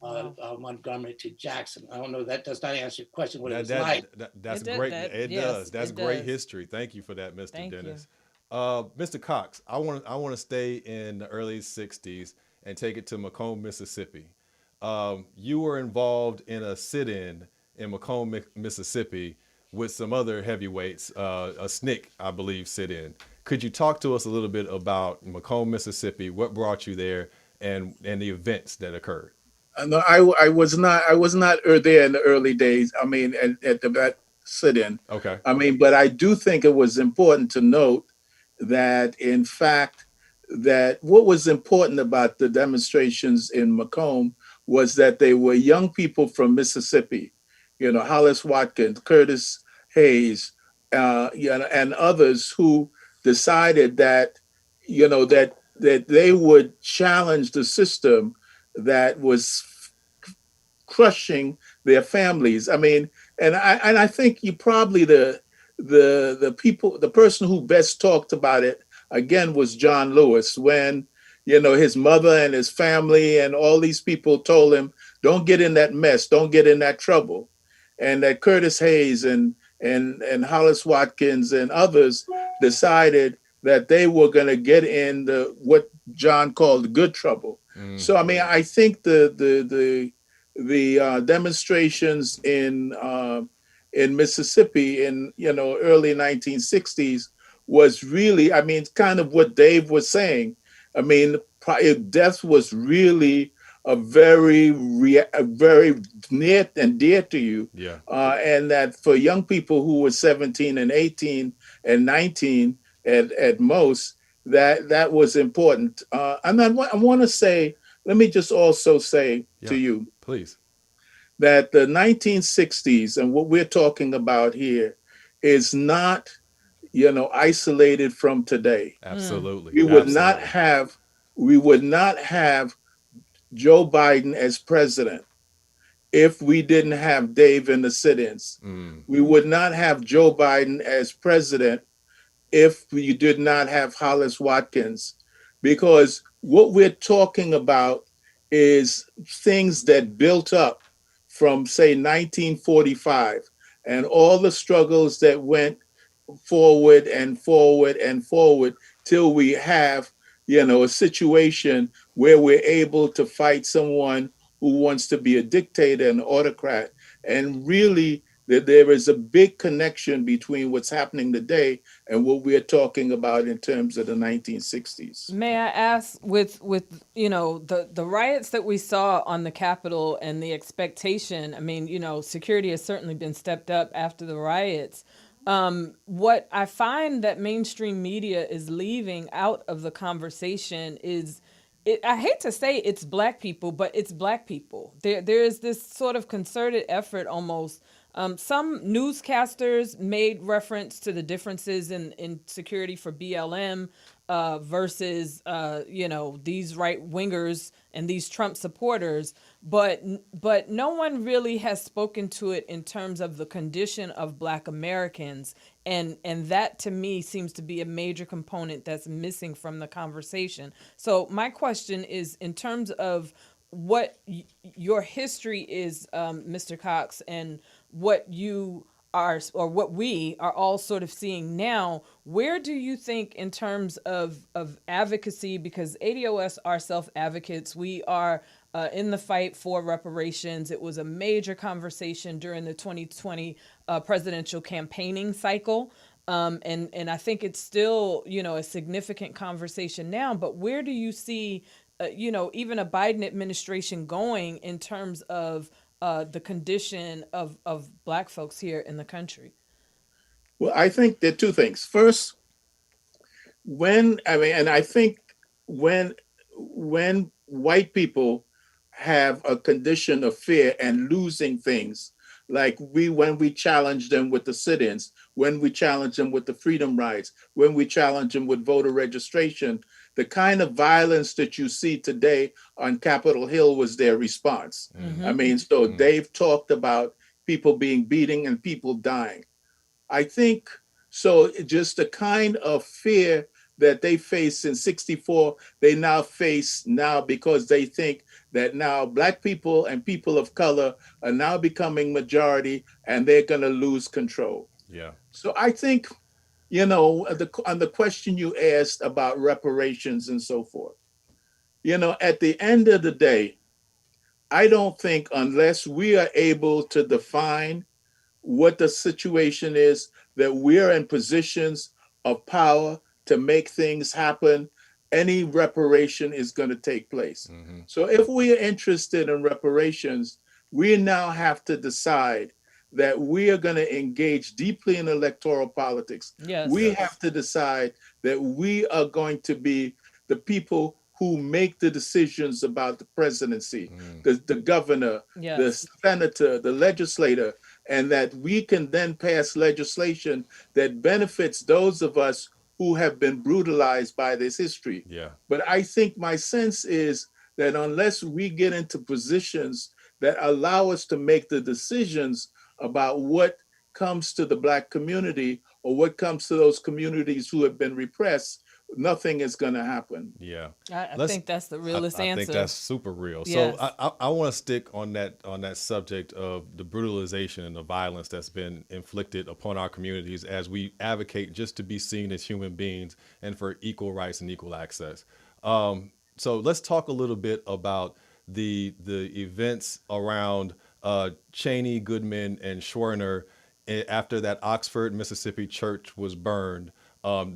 Montgomery to Jackson. I don't know, that does not answer your question what it was like. That's great. It does. That's great history. Thank you for that, Mr. Dennis. Mr. Cox, I want to stay in the early 60s and take it to Macomb, Mississippi. You were involved in a sit-in in Macomb, Mississippi with some other heavyweights, a SNICK, I believe, sit-in. Could you talk to us a little bit about Macomb, Mississippi, what brought you there and the events that occurred? No, I was not there in the early days. I mean, at that sit-in. Okay. I mean, but I do think it was important to note that, in fact, that what was important about the demonstrations in Macomb was that they were young people from Mississippi, Hollis Watkins, Curtis Hayes, and others who decided that, that they would challenge the system that was crushing their families. I mean, and I think you probably the person who best talked about it again was John Lewis, when his mother and his family and all these people told him, don't get in that mess, don't get in that trouble. And that Curtis Hayes and Hollis Watkins and others decided that they were going to get in what John called good trouble. So I mean, I think the demonstrations in Mississippi in early 1960s was really, I mean, kind of what Dave was saying. I mean, death was really a very near and dear to you. Yeah. And that for young people who were 17 and 18 and 19 at most, that was important. And I want to say, let me just also say to Yeah, you please. that the 1960s and what we're talking about here is not, isolated from today. Absolutely. We would not Absolutely. have we would not have Joe Biden as president if we didn't have Dave in the sit-ins. Mm, We would not have Joe Biden as president if we did not have Hollis Watkins, because what we're talking about is things that built up from, say, 1945 and all the struggles that went forward and forward and forward till we have, a situation where we're able to fight someone who wants to be a dictator and autocrat. And really, that there is a big connection between what's happening today and what we're talking about in terms of the 1960s. May I ask, with the riots that we saw on the Capitol and the expectation? I mean, security has certainly been stepped up after the riots. What I find that mainstream media is leaving out of the conversation is, I hate to say it's Black people, but it's Black people. There is this sort of concerted effort almost. Some newscasters made reference to the differences in security for BLM versus these right wingers and these Trump supporters, but no one really has spoken to it in terms of the condition of Black Americans, and that to me seems to be a major component that's missing from the conversation. So my question is, in terms of what your history is, Mr. Cox, and what you are, or what we are all sort of seeing now, where do you think in terms of advocacy, because ADOS are self-advocates, we are in the fight for reparations. It was a major conversation during the 2020 presidential campaigning cycle. And I think it's still, a significant conversation now, but where do you see, even a Biden administration going in terms of the condition of Black folks here in the country? Well, I think there are two things. First, and I think when white people have a condition of fear and losing things, like when we challenge them with the sit-ins, when we challenge them with the freedom rides, when we challenge them with voter registration, the kind of violence that you see today on Capitol Hill was their response. I mean, so Dave talked about people being beaten and people dying. I think so. Just the kind of fear that they faced in '64, they now face now, because they think that now Black people and people of color are now becoming majority and they're going to lose control. yeah. So I think, on the question you asked about reparations and so forth, at the end of the day, I don't think, unless we are able to define what the situation is, that we're in positions of power to make things happen, any reparation is going to take place. So if we are interested in reparations, we now have to decide that we are going to engage deeply in electoral politics. Yes. We have to decide that we are going to be the people who make the decisions about the presidency, the governor, Yes. the senator, the legislator, and that we can then pass legislation that benefits those of us who have been brutalized by this history. Yeah. But I think my sense is that unless we get into positions that allow us to make the decisions about what comes to the Black community or what comes to those communities who have been repressed, nothing is going to happen. Yeah. I think that's the realest I answer. think that's super real. Yes. So I want to stick on that subject of the brutalization and the violence that's been inflicted upon our communities as we advocate just to be seen as human beings and for equal rights and equal access. So let's talk a little bit about the events around Cheney, Goodman, and Schwerner after that Oxford, Mississippi church was burned.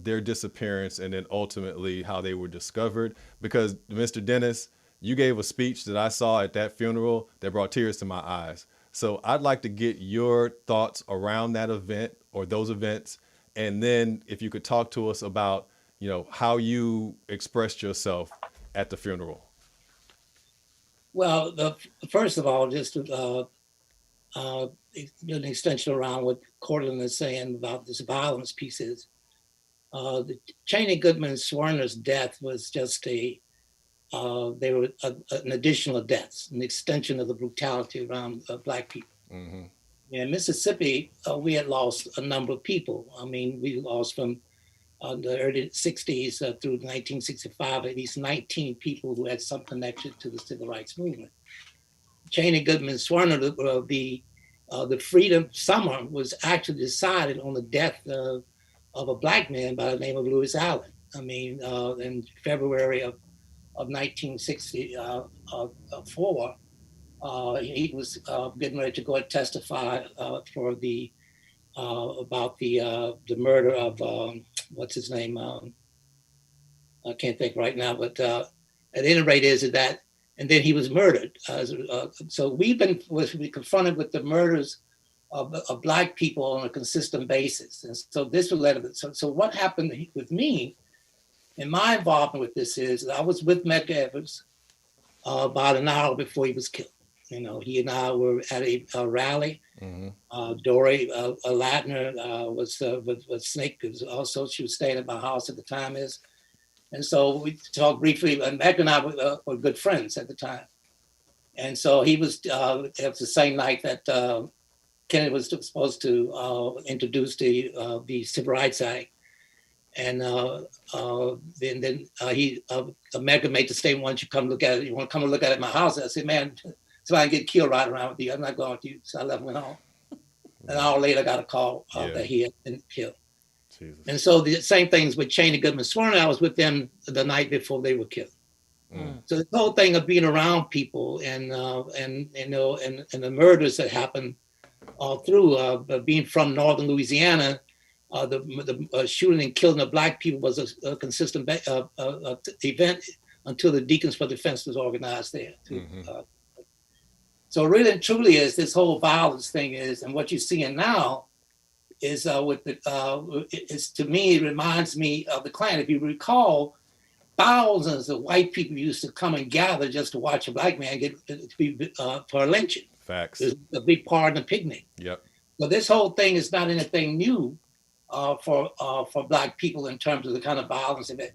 Their disappearance, and then ultimately how they were discovered. Because Mr. Dennis, you gave a speech that I saw at that funeral that brought tears to my eyes. So I'd like to get your thoughts around that event or those events. And then if you could talk to us about you know, how you expressed yourself at the funeral. Well, first of all, just an extension around what Cortland is saying about this violence pieces. The Cheney Goodman Swerner's death was just they were an additional deaths, an extension of the brutality around Black people. Mm-hmm. In Mississippi, we had lost a number of people. I mean, we lost from the early 60s through 1965, at least 19 people who had some connection to the civil rights movement. Cheney Goodman Swerner, the Freedom Summer was actually decided on the death of a Black man by the name of Lewis Allen. I mean, in February of 1964, he was getting ready to go and testify for the about the murder of what's his name? I can't think right now, but at any rate, is that, and then he was murdered. So we've been confronted with the murders of Black people on a consistent basis, and so this was led. So what happened with me, and my involvement with this is I was with Medgar Evers about an hour before he was killed. You know, he and I were at a rally. Mm-hmm. Dory Latner was SNICK, also, she was staying at my house at the time and so we talked briefly, and Medgar and I were good friends at the time. And so he was, it was the same night that Kennedy was supposed to introduce the Civil Rights Act. And then Medgar made the statement, "Why don't you come look at it? You want to come and look at it at my house?" And I said, "Man, somebody get killed right around with you. I'm not going with you." So I left and went home. An hour later, I got a call that he had been killed. Jesus. And so the same things with Cheney Goodman Swerner. I was with them the night before they were killed. Mm. So the whole thing of being around people and you know and the murders that happened all through being from northern Louisiana, the shooting and killing of Black people was a consistent event until the Deacons for Defense was organized there. Mm-hmm. So really and truly is this whole violence thing is, and what you're seeing now is with the, is to me, it reminds me of the Klan. If you recall, thousands of white people used to come and gather just to watch a Black man get to be for a lynching. Facts. There's a big part in the picnic. Yep. So this whole thing is not anything new for Black people in terms of the kind of violence of it.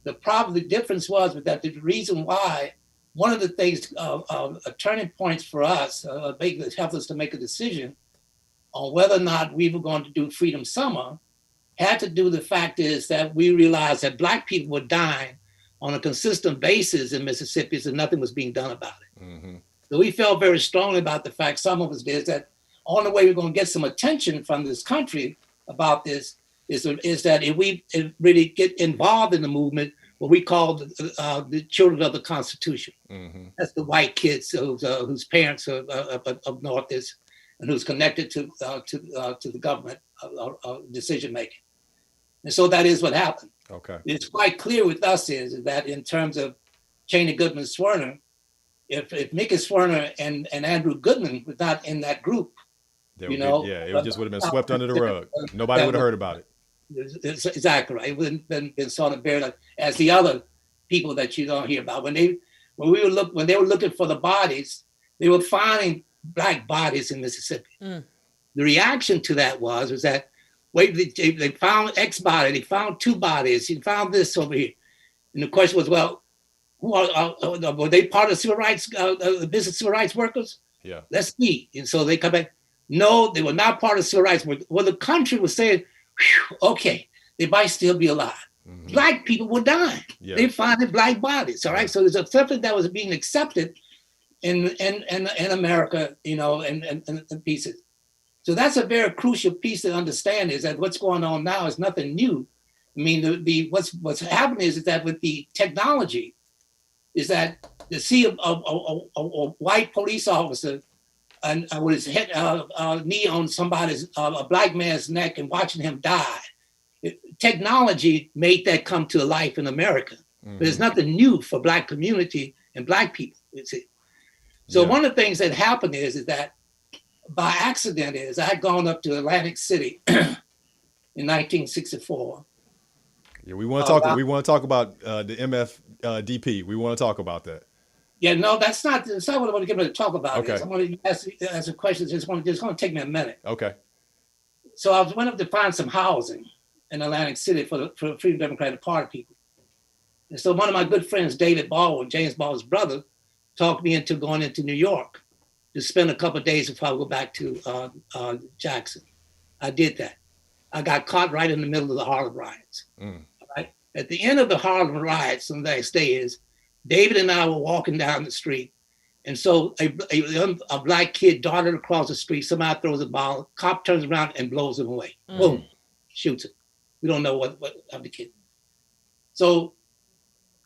The difference was that the reason why, one of the things, turning points for us, that helped us to make a decision on whether or not we were going to do Freedom Summer, had to do the fact is that we realized that Black people were dying on a consistent basis in Mississippi, and nothing was being done about it. Mm-hmm. So we felt very strongly about the fact, some of us did, that on the way we're going to get some attention from this country about this is that if we really get involved in the movement, what we call the children of the Constitution. Mm-hmm. That's the white kids whose parents are up north is, and who's connected to the government decision making. And so that is what happened. Okay. It's quite clear with us is that in terms of Cheney Goodman Swerner, if Mickey Swerner and Andrew Goodman were not in that group, it just would have been swept under the rug. Nobody would have heard about it. Exactly right. It wouldn't have been sort of buried as the other people that you don't hear about. When they were looking for the bodies, they were finding Black bodies in Mississippi. Mm. The reaction to that was that they found X body, they found two bodies, you found this over here, and the question was, well, were they part of civil rights, business civil rights workers? Yeah. Let's see. And so they come back. No, they were not part of civil rights workers. Well, the country was saying, okay, they might still be alive. Mm-hmm. Black people were dying. Yeah. They finding Black bodies. All right. So there's something that was being accepted in America, and pieces. So that's a very crucial piece to understand is that what's going on now is nothing new. I mean, what's happening is that with the technology, is that to see a white police officer and with his head knee on somebody's a Black man's neck and watching him die. Technology made that come to life in America. Mm-hmm. But it's nothing new for Black community and Black people. You see. So one of the things that happened is that by accident I had gone up to Atlantic City in 1964. Yeah, we want to talk. We want to talk about the MFDP. We want to talk about that. Yeah, no, that's not what I want to get ready to talk about. Okay. I want to ask a question. It's going to take me a minute. Okay. So I went up to find some housing in Atlantic City for the Freedom Democratic Party people. And so one of my good friends, David Baldwin, James Baldwin's brother, talked me into going into New York to spend a couple of days before I go back to Jackson. I did that. I got caught right in the middle of the Harlem riots. Right? At the end of the Harlem riots, the next day is, David and I were walking down the street. And so a black kid darted across the street. Somebody throws a ball. Cop turns around and blows him away. Boom, shoots him. We don't know what of the kid. So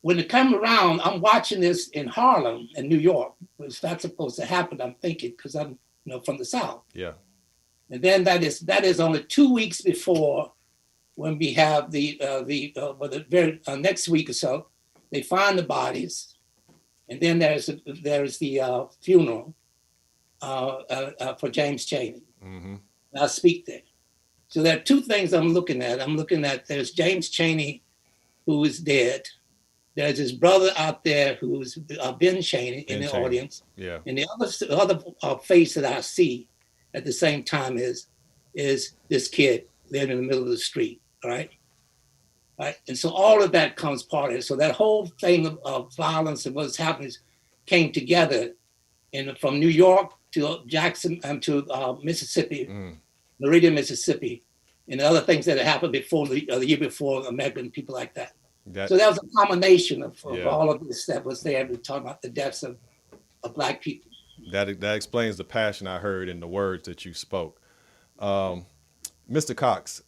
when it comes around, I'm watching this in Harlem and New York. It's not supposed to happen, I'm thinking, because I'm from the South. Yeah. And then that is only 2 weeks before when we have the very next week or so, they find the bodies, and then there's the funeral for James Chaney. Mm-hmm. And I speak there. So there are two things I'm looking at. I'm looking at there's James Chaney, who is dead. There's his brother out there who's Ben Chaney in the audience. Yeah. And the other face that I see at the same time is this kid living in the middle of the street. All right. Right. And so all of that comes part of it. So that whole thing of violence and what's happening came together from New York to Jackson and to Mississippi, Meridian, Mississippi, and the other things that had happened before the year before, American people like that. So that was a combination of all of this that was there to talk about the deaths of Black people. That explains the passion I heard in the words that you spoke. Mr. Cox,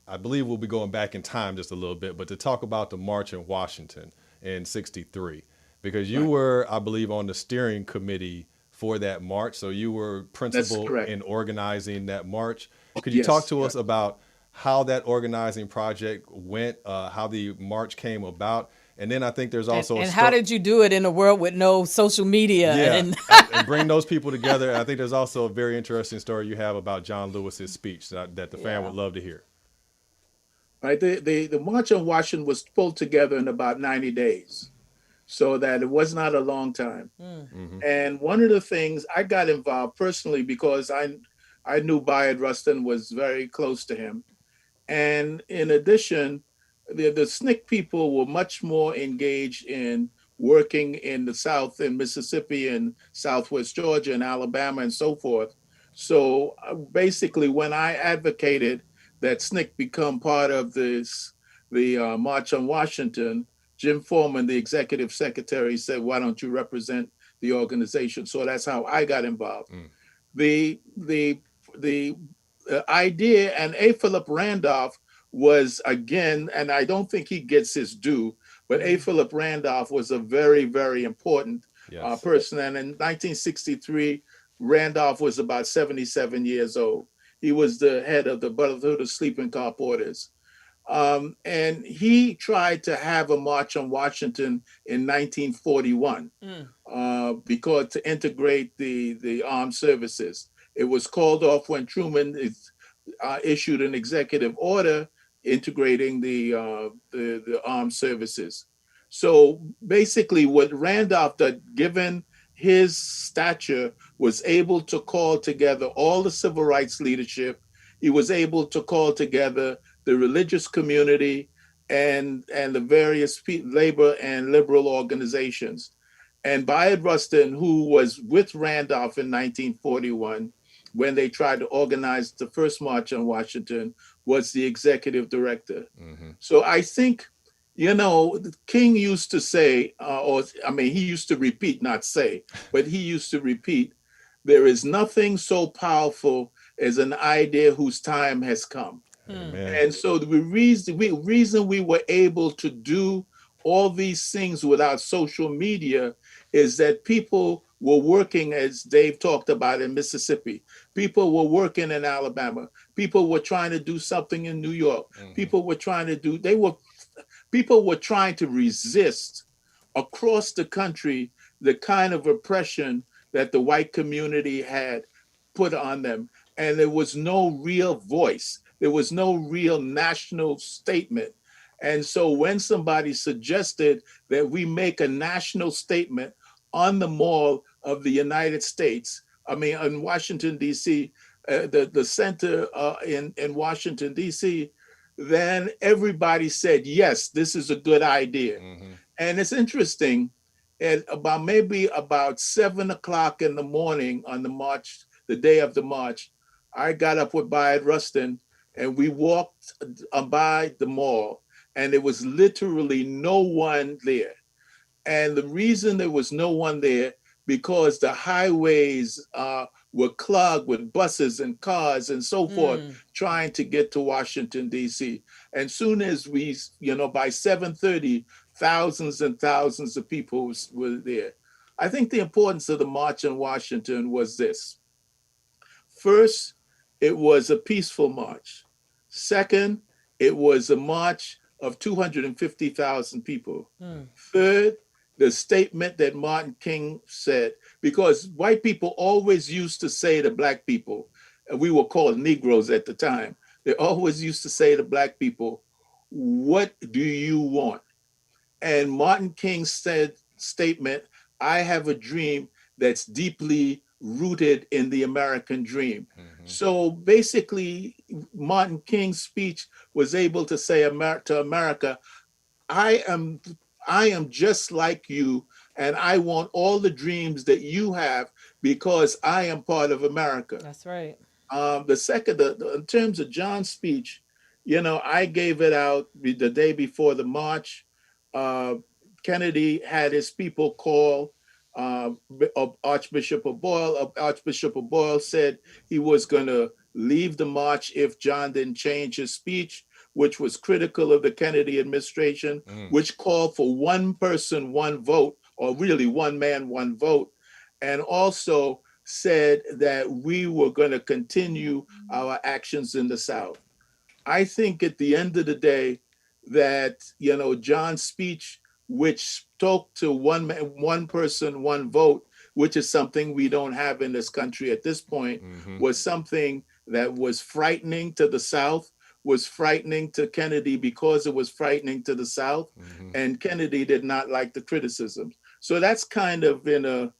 I believe we'll be going back in time just a little bit, but to talk about the March in Washington in '63, because you were, I believe, on the steering committee for that march. So you were principal in organizing that march. Could you talk to us about how that organizing project went, how the march came about? And then I think there's also how did you do it in a world with no social media? And bring those people together. And I think there's also a very interesting story you have about John Lewis's speech that the fan would love to hear. Right, the March on Washington was pulled together in about 90 days, so that it was not a long time. Mm-hmm. And one of the things I got involved personally because I knew Bayard Rustin was very close to him. And in addition, the SNICK people were much more engaged in working in the South, in Mississippi and Southwest Georgia and Alabama and so forth. So basically, when I advocated that SNICK become part of the March on Washington, Jim Foreman, the executive secretary, said, "Why don't you represent the organization?" So that's how I got involved. The idea, and A. Philip Randolph was, again, and I don't think he gets his due, but A. Philip Randolph was a very, very important person. And in 1963, Randolph was about 77 years old. He was the head of the Brotherhood of Sleeping Car Porters. And he tried to have a March on Washington in 1941 because to integrate the armed services. It was called off when Truman issued an executive order integrating the armed services. So basically what Randolph did, given his stature, was able to call together all the civil rights leadership. He was able to call together the religious community and the various labor and liberal organizations. And Bayard Rustin, who was with Randolph in 1941, when they tried to organize the first March on Washington, was the executive director. So I think, King used to say, he used to repeat, not say, but he used to repeat, there is nothing so powerful as an idea whose time has come. Amen. And so the reason we were able to do all these things without social media is that people were working, as Dave talked about, in Mississippi. People were working in Alabama. People were trying to do something in New York. People were trying to resist across the country the kind of oppression that the white community had put on them. And there was no real voice. There was no real national statement. And so when somebody suggested that we make a national statement on the Mall of the United States, I mean, in Washington, D.C., the center in Washington, D.C., then everybody said, yes, this is a good idea. Mm-hmm. And it's interesting, at maybe about 7 o'clock in the morning on the march, the day of the march, I got up with Bayard Rustin and we walked by the mall, and there was literally no one there. And the reason there was no one there, because the highways were clogged with buses and cars and so forth, trying to get to Washington, D.C. And soon as we, by 7:30, thousands and thousands of people were there. I think the importance of the March in Washington was this. First, it was a peaceful march. Second, it was a march of 250,000 people. Third, the statement that Martin King said, because white people always used to say to black people, and we were called Negroes at the time, they always used to say to black people, what do you want? And Martin King said, statement, I have a dream that's deeply rooted in the American dream. Mm-hmm. So basically, Martin King's speech was able to say to America, I am just like you, and I want all the dreams that you have because I am part of America. That's right. In terms of John's speech, I gave it out the day before the march. Kennedy had his people call Archbishop Boyle. Archbishop Boyle said he was going to leave the march if John didn't change his speech, which was critical of the Kennedy administration, which called for one person, one vote, or really one man, one vote, and also said that we were going to continue our actions in the South. I think at the end of the day that, John's speech, which spoke to one person, one vote, which is something we don't have in this country at this point, was something that was frightening to the South, was frightening to Kennedy because it was frightening to the South, and Kennedy did not like the criticisms. So that's kind of in a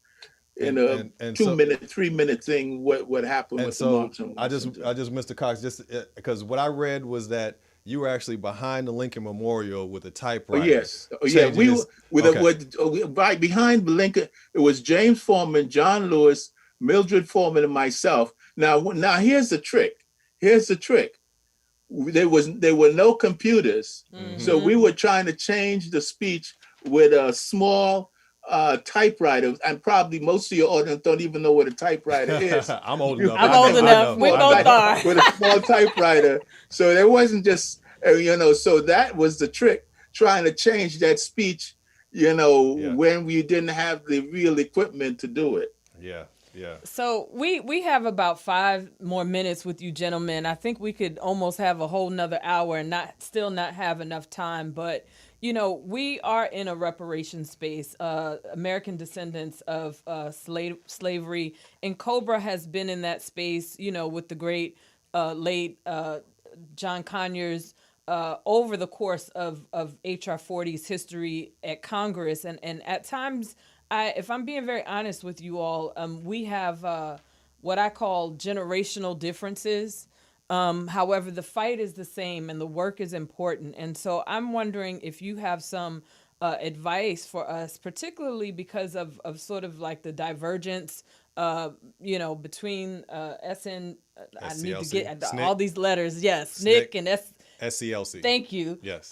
2-minute, 3-minute thing what happened with the march. I just Mr. Cox, just because what I read was that you were actually behind the Lincoln Memorial with a typewriter. Oh, yes. Oh, yeah. We were right behind Lincoln. It was James Foreman, John Lewis, Mildred Foreman, and myself. Now here's the trick. There were no computers, so we were trying to change the speech with a small typewriter, and probably most of your audience don't even know what a typewriter is. I'm old enough. I'm old enough. We both are. With a small typewriter. So there wasn't just, so that was the trick, trying to change that speech, when we didn't have the real equipment to do it. Yeah. Yeah. So we have about 5 more minutes with you gentlemen. I think we could almost have a whole nother hour and still not have enough time, but we are in a reparations space, American descendants of slavery, and Cobra has been in that space, with the great late John Conyers over the course of HR 40's history at Congress, and at times, if I'm being very honest with you all, we have what I call generational differences. However, the fight is the same and the work is important. And so I'm wondering if you have some advice for us, particularly because of sort of like the divergence, between SN, I need to get SNICK. all these letters. Yes, SNICK and SCLC. Thank you. Yes.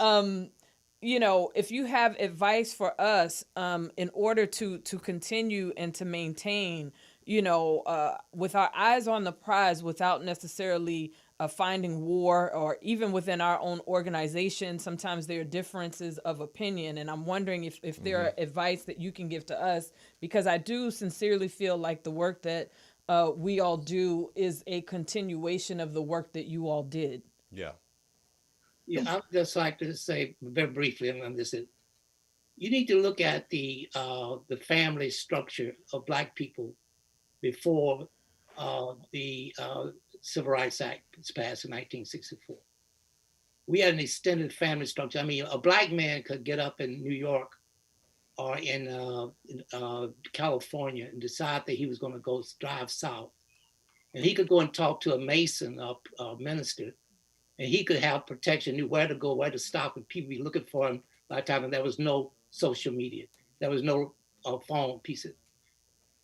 If you have advice for us in order to continue and to maintain, with our eyes on the prize without necessarily finding war, or even within our own organization, sometimes there are differences of opinion. And I'm wondering if there are advice that you can give to us, because I do sincerely feel like the work that we all do is a continuation of the work that you all did. Yeah. Yeah, I'd just like to say very briefly on this. You need to look at the family structure of Black people before the Civil Rights Act was passed in 1964. We had an extended family structure. I mean, a black man could get up in New York or in California and decide that he was going to go drive south. And he could go and talk to a Mason or a minister, and he could have protection, knew where to go, where to stop, and people be looking for him by the time. And there was no social media. There was no phone pieces.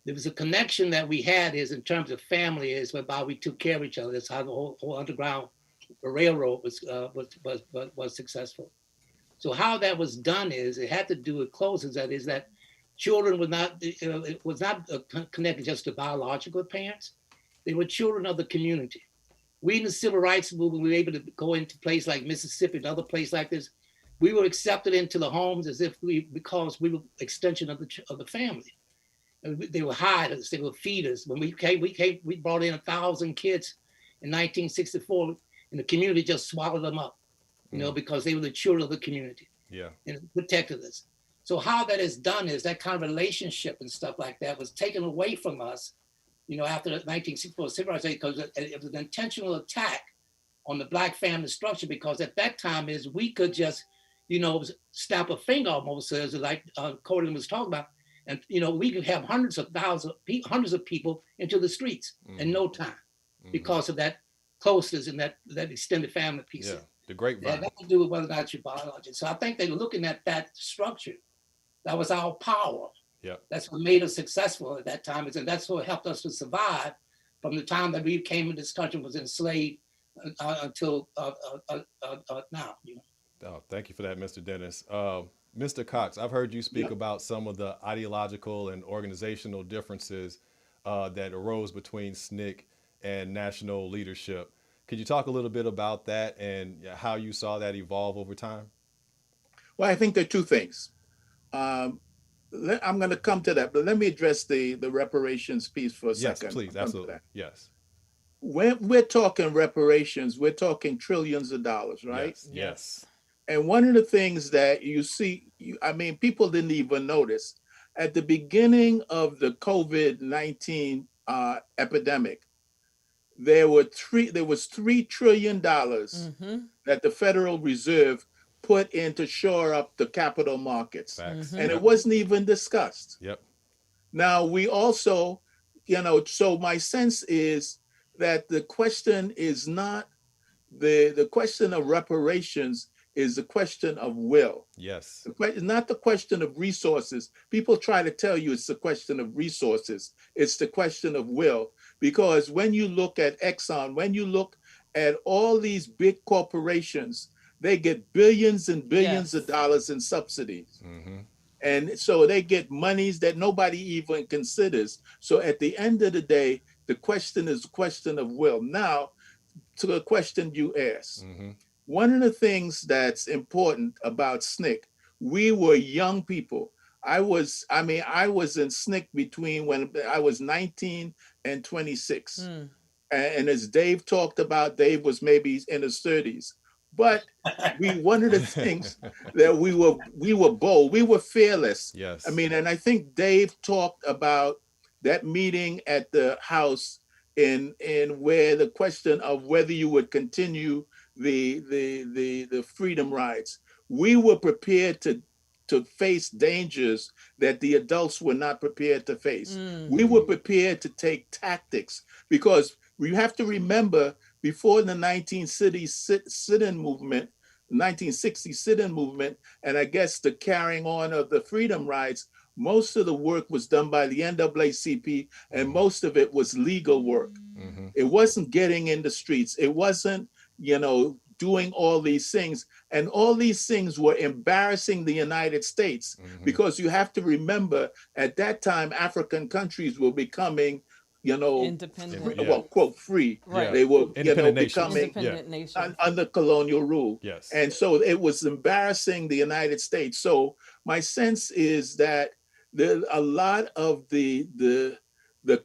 There was a connection that we had is in terms of family is whereby we took care of each other. That's how the whole Underground Railroad was successful. So how that was done is it had to do with closings. That is that children were not, it was not connected just to biological parents. They were children of the community. We in the civil rights movement, we were able to go into places like Mississippi and other places like this. We were accepted into the homes as if because we were extension of the family. And they were hiders, they were feeders. When we brought in 1,000 kids in 1964, and the community just swallowed them up, because they were the children of the community. Yeah. And it protected us. So how that is done is that kind of relationship and stuff like that was taken away from us, after the 1964 Civil Rights Act, because it was an intentional attack on the Black family structure, because at that time is we could just, snap a finger almost, as like Corden was talking about, and we could have hundreds of people into the streets in no time because of that closeness and that extended family piece. Yeah, the grapevine. That had to do with whether or not you're biological. So I think they were looking at that structure. That was our power. Yeah. That's what made us successful at that time, and that's what helped us to survive from the time that we came in this country, was enslaved until now. Oh, thank you for that, Mr. Dennis. Mr. Cox, I've heard you speak about some of the ideological and organizational differences that arose between SNICK and national leadership. Could you talk a little bit about that and how you saw that evolve over time? Well, I think there are two things. I'm going to come to that, but let me address the reparations piece for a second. Yes, please, absolutely. Yes. When we're talking reparations, we're talking trillions of dollars, right? Yes. And one of the things that you see, people didn't even notice at the beginning of the COVID-19 epidemic, there was $3 trillion that the Federal Reserve put in to shore up the capital markets. And it wasn't even discussed. Yep. Now we also, so my sense is that the question is not the question of reparations is the question of will. Yes. It's not the question of resources. People try to tell you it's the question of resources. It's the question of will. Because when you look at Exxon, when you look at all these big corporations, they get billions and billions of dollars in subsidies. And so they get monies that nobody even considers. So at the end of the day, the question is a question of will. Now, to the question you asked, one of the things that's important about SNICK, we were young people. I was in SNICK between when I was 19 and 26. And as Dave talked about, Dave was maybe in his 30s. But one of the things that we were bold, we were fearless. Yes. And I think Dave talked about that meeting at the House in where the question of whether you would continue the freedom rides. We were prepared to face dangers that the adults were not prepared to face. We were prepared to take tactics, because we have to remember, before the 1960 sit-in movement, 1960 sit-in movement, and I guess the carrying on of the freedom rides, most of the work was done by the NAACP, and most of it was legal work. It wasn't getting in the streets. It wasn't, doing all these things. And all these things were embarrassing the United States, because you have to remember, at that time, African countries were becoming, independent. Well, quote, free. Right. They were, becoming independent nation. under colonial rule. Yes. And so it was embarrassing the United States. So my sense is that a lot of the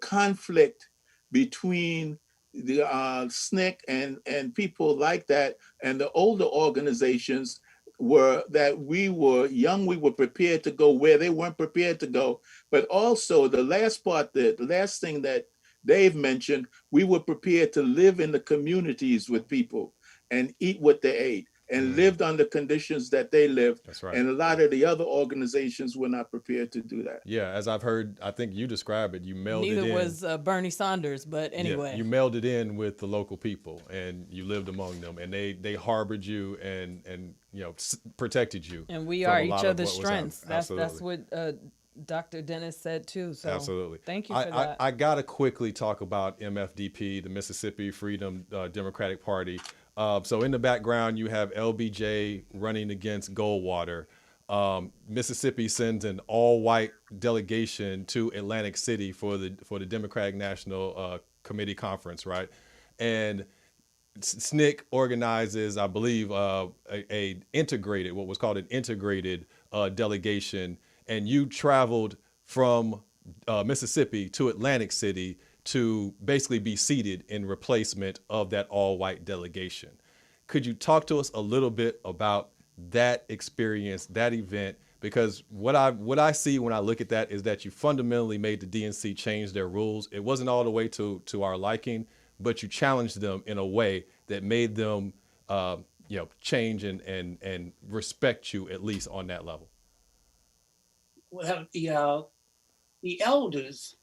conflict between the SNICK and people like that and the older organizations were that we were young, we were prepared to go where they weren't prepared to go. But also the last thing that Dave mentioned, we were prepared to live in the communities with people and eat what they ate and lived under conditions that they lived. That's right. And a lot of the other organizations were not prepared to do that. Yeah, as I've heard, I think you describe it, you melded Neither in. was Bernie Sanders, but anyway. Yeah, you melded in with the local people and you lived among them, and they harbored you and protected you. And we from are a lot each of other's what was happening. strengths. That's what Dr. Dennis said too. So Absolutely. thank you for that. I gotta quickly talk about MFDP, the Mississippi Freedom Democratic Party. So in the background, you have LBJ running against Goldwater. Mississippi sends an all-white delegation to Atlantic City for the Democratic National Committee Conference, right? And SNICK organizes, I believe, what was called an integrated delegation, and you traveled from Mississippi to Atlantic City to basically be seated in replacement of that all-white delegation. Could you talk to us a little bit about that experience, that event? Because what I see when I look at that is that you fundamentally made the DNC change their rules. It wasn't all the way to our liking, but you challenged them in a way that made them change and respect you, at least on that level. Well, the elders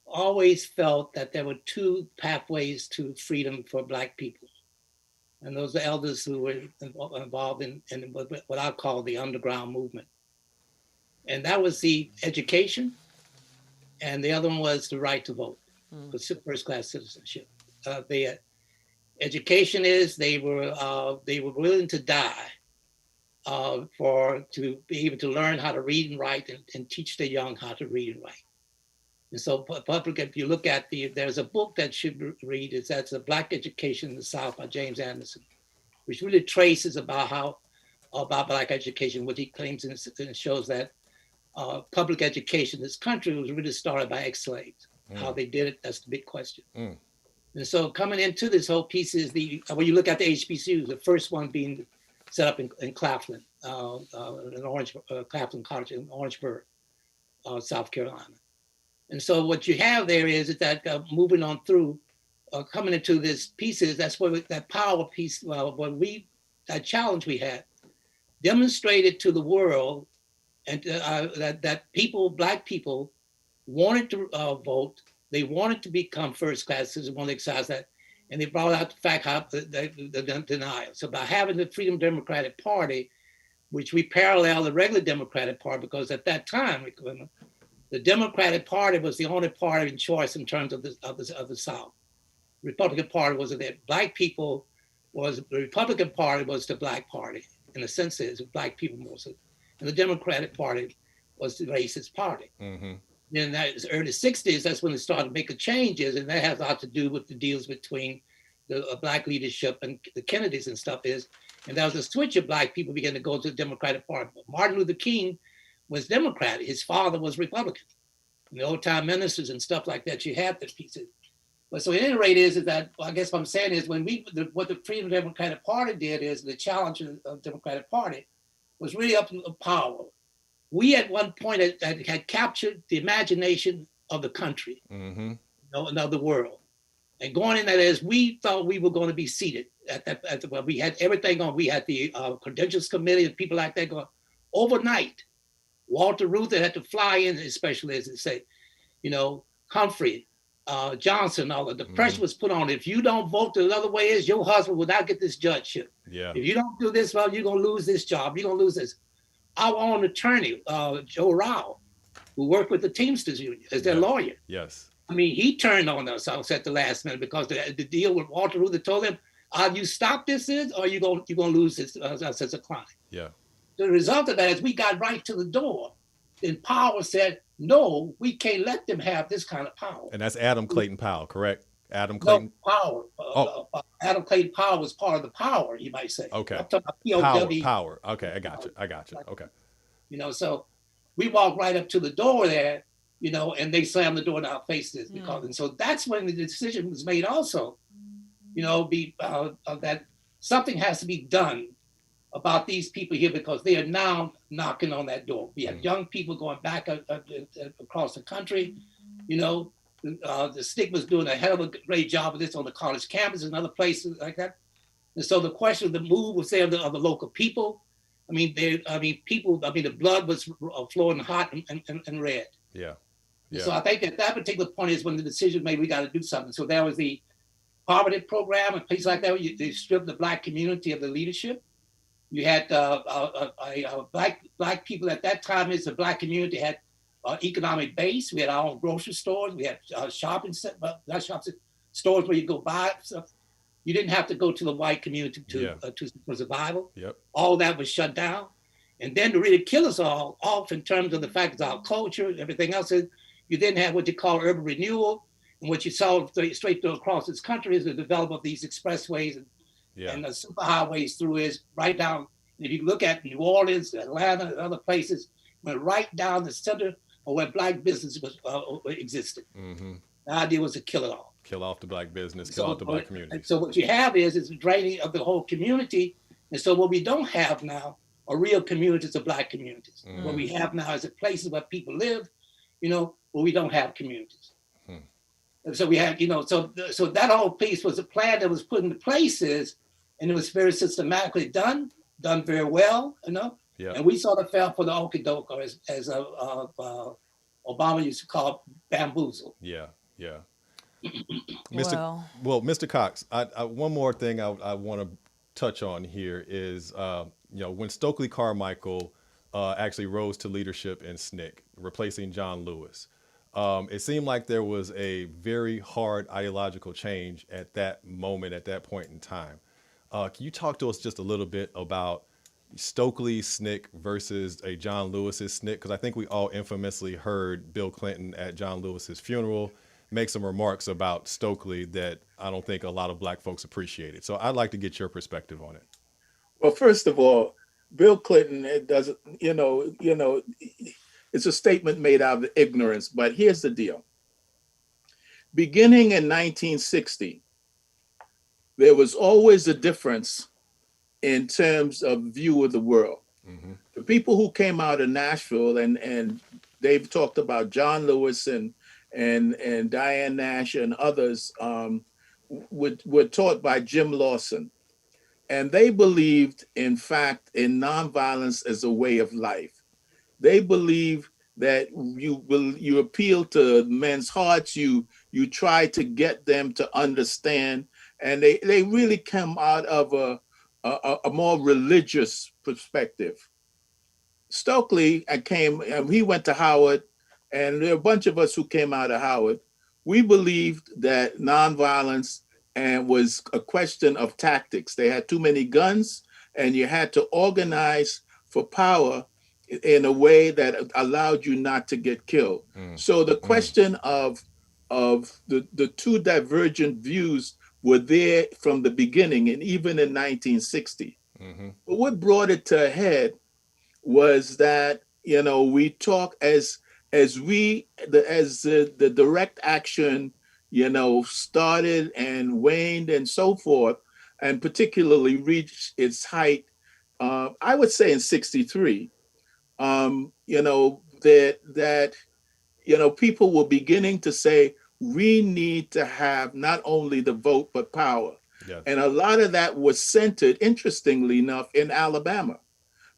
always felt that there were two pathways to freedom for Black people. And those are elders who were involved in what I call the underground movement. And that was the education, and the other one was the right to vote, first-class citizenship. The education is they were willing to die to be able to learn how to read and write and teach the young how to read and write. And so public, if you look at there's a book that should read, that's a Black Education in the South by James Anderson, which really traces about Black education, what he claims, and it shows that public education in this country was really started by ex-slaves. How they did it, that's the big question. And so coming into this whole piece is when you look at the HBCUs, the first one being set up in Claflin, Claflin College in Orangeburg, South Carolina. And so what you have there is that moving on through, coming into this pieces, that's where that power piece, that challenge we had, demonstrated to the world, and that people, Black people, wanted to vote. They wanted to become first class citizens, wanted to exercise that, and they brought out the fact how the denial. So by having the Freedom Democratic Party, which we parallel the regular Democratic Party, because at that time, the Democratic Party was the only party in choice in terms of the South. The Republican Party was that Black people the Republican Party was the Black Party, in the sense is Black people mostly, and the Democratic Party was the racist party. In the early 60s, that's when they started making changes, and that has a lot to do with the deals between the Black leadership and the Kennedys and stuff and that was a switch of Black people began to go to the Democratic Party. Martin Luther King was Democrat. His father was Republican. And the old-time ministers and stuff like that, you had this piece. But so at any rate is that, I guess what I'm saying is what the Freedom Democratic Party did is the challenge of the Democratic Party was really up to power. We at one point had captured the imagination of the country, and of the world. And going in that is we thought we were going to be seated we had everything on. We had the Credentials Committee and people like that going overnight. Walter Reuther had to fly in, especially as they say, Humphrey, Johnson, all of the pressure was put on. If you don't vote the other way is your husband will not get this judgeship. Yeah. If you don't do this, well, you're going to lose this job. You're going to lose this. Our own attorney, Joe Rao, who worked with the Teamsters Union as their lawyer. Yes. I mean, he turned on us at the last minute because the deal with Walter Reuther told him, you stop this or you're going to lose this as a client. Yeah. The result of that is we got right to the door. Then Power said, no, we can't let them have this kind of power. And that's Adam Clayton Powell, correct? Adam Clayton? No, Power. Adam Clayton Powell was part of the power, you might say. Okay. I'm talking about POW. Power. Okay, I got you. Okay. So we walked right up to the door there, and they slammed the door in our faces and so that's when the decision was made also, that something has to be done about these people here because they are now knocking on that door. We have young people going back across the country, the SNICK was doing a hell of a great job of this on the college campus and other places like that. And so the question of the move was there of the local people. The blood was flowing hot and red. Yeah. Yeah. So I think at that particular point is when the decision made we got to do something. So there was the poverty program and places like that. They stripped the Black community of the leadership. You had black people at that time. Is the Black community had economic base. We had our own grocery stores. We had stores where you go buy stuff. You didn't have to go to the white community for survival. Yep. All that was shut down. And then to really kill us all off in terms of the fact that our culture and everything else, you didn't have what you call urban renewal. And what you saw straight through across this country is the development of these expressways and the superhighways through is right down. If you look at New Orleans, Atlanta, and other places, went right down the center of where Black business was existed. Mm-hmm. The idea was to kill it all. Kill off the Black business, kill off the Black community. And so what you have is a draining of the whole community. And so what we don't have now are real communities of Black communities. Mm. What we have now is places where people live, where we don't have communities. And so we had, so that whole piece was a plan that was put into places, and it was very systematically done very well, Yeah. And we sort of fell for the okie doke, or as Obama used to call it, bamboozle. Yeah. Well, Mr. Cox, I one more thing I want to touch on here is, when Stokely Carmichael actually rose to leadership in SNICK, replacing John Lewis, it seemed like there was a very hard ideological change at that moment, at that point in time. Can you talk to us just a little bit about Stokely's SNICK versus a John Lewis's SNICK? Because I think we all infamously heard Bill Clinton at John Lewis's funeral make some remarks about Stokely that I don't think a lot of Black folks appreciated. So I'd like to get your perspective on it. Well, first of all, Bill Clinton, it doesn't, it's a statement made out of ignorance, but here's the deal. Beginning in 1960, there was always a difference in terms of view of the world. Mm-hmm. The people who came out of Nashville, and they've talked about John Lewis and Diane Nash and others, were taught by Jim Lawson. And they believed, in fact, in nonviolence as a way of life. They believe that you appeal to men's hearts, you try to get them to understand, and they really come out of a more religious perspective. Stokely he went to Howard, and there are a bunch of us who came out of Howard. We believed that nonviolence was a question of tactics. They had too many guns, and you had to organize for power in a way that allowed you not to get killed. So the question of the two divergent views were there from the beginning, and even in 1960. Mm-hmm. But what brought it to a head was that we talk as the direct action started and waned and so forth, and particularly reached its height, I would say in 63. People were beginning to say, we need to have not only the vote, but power. Yes. And a lot of that was centered, interestingly enough, in Alabama.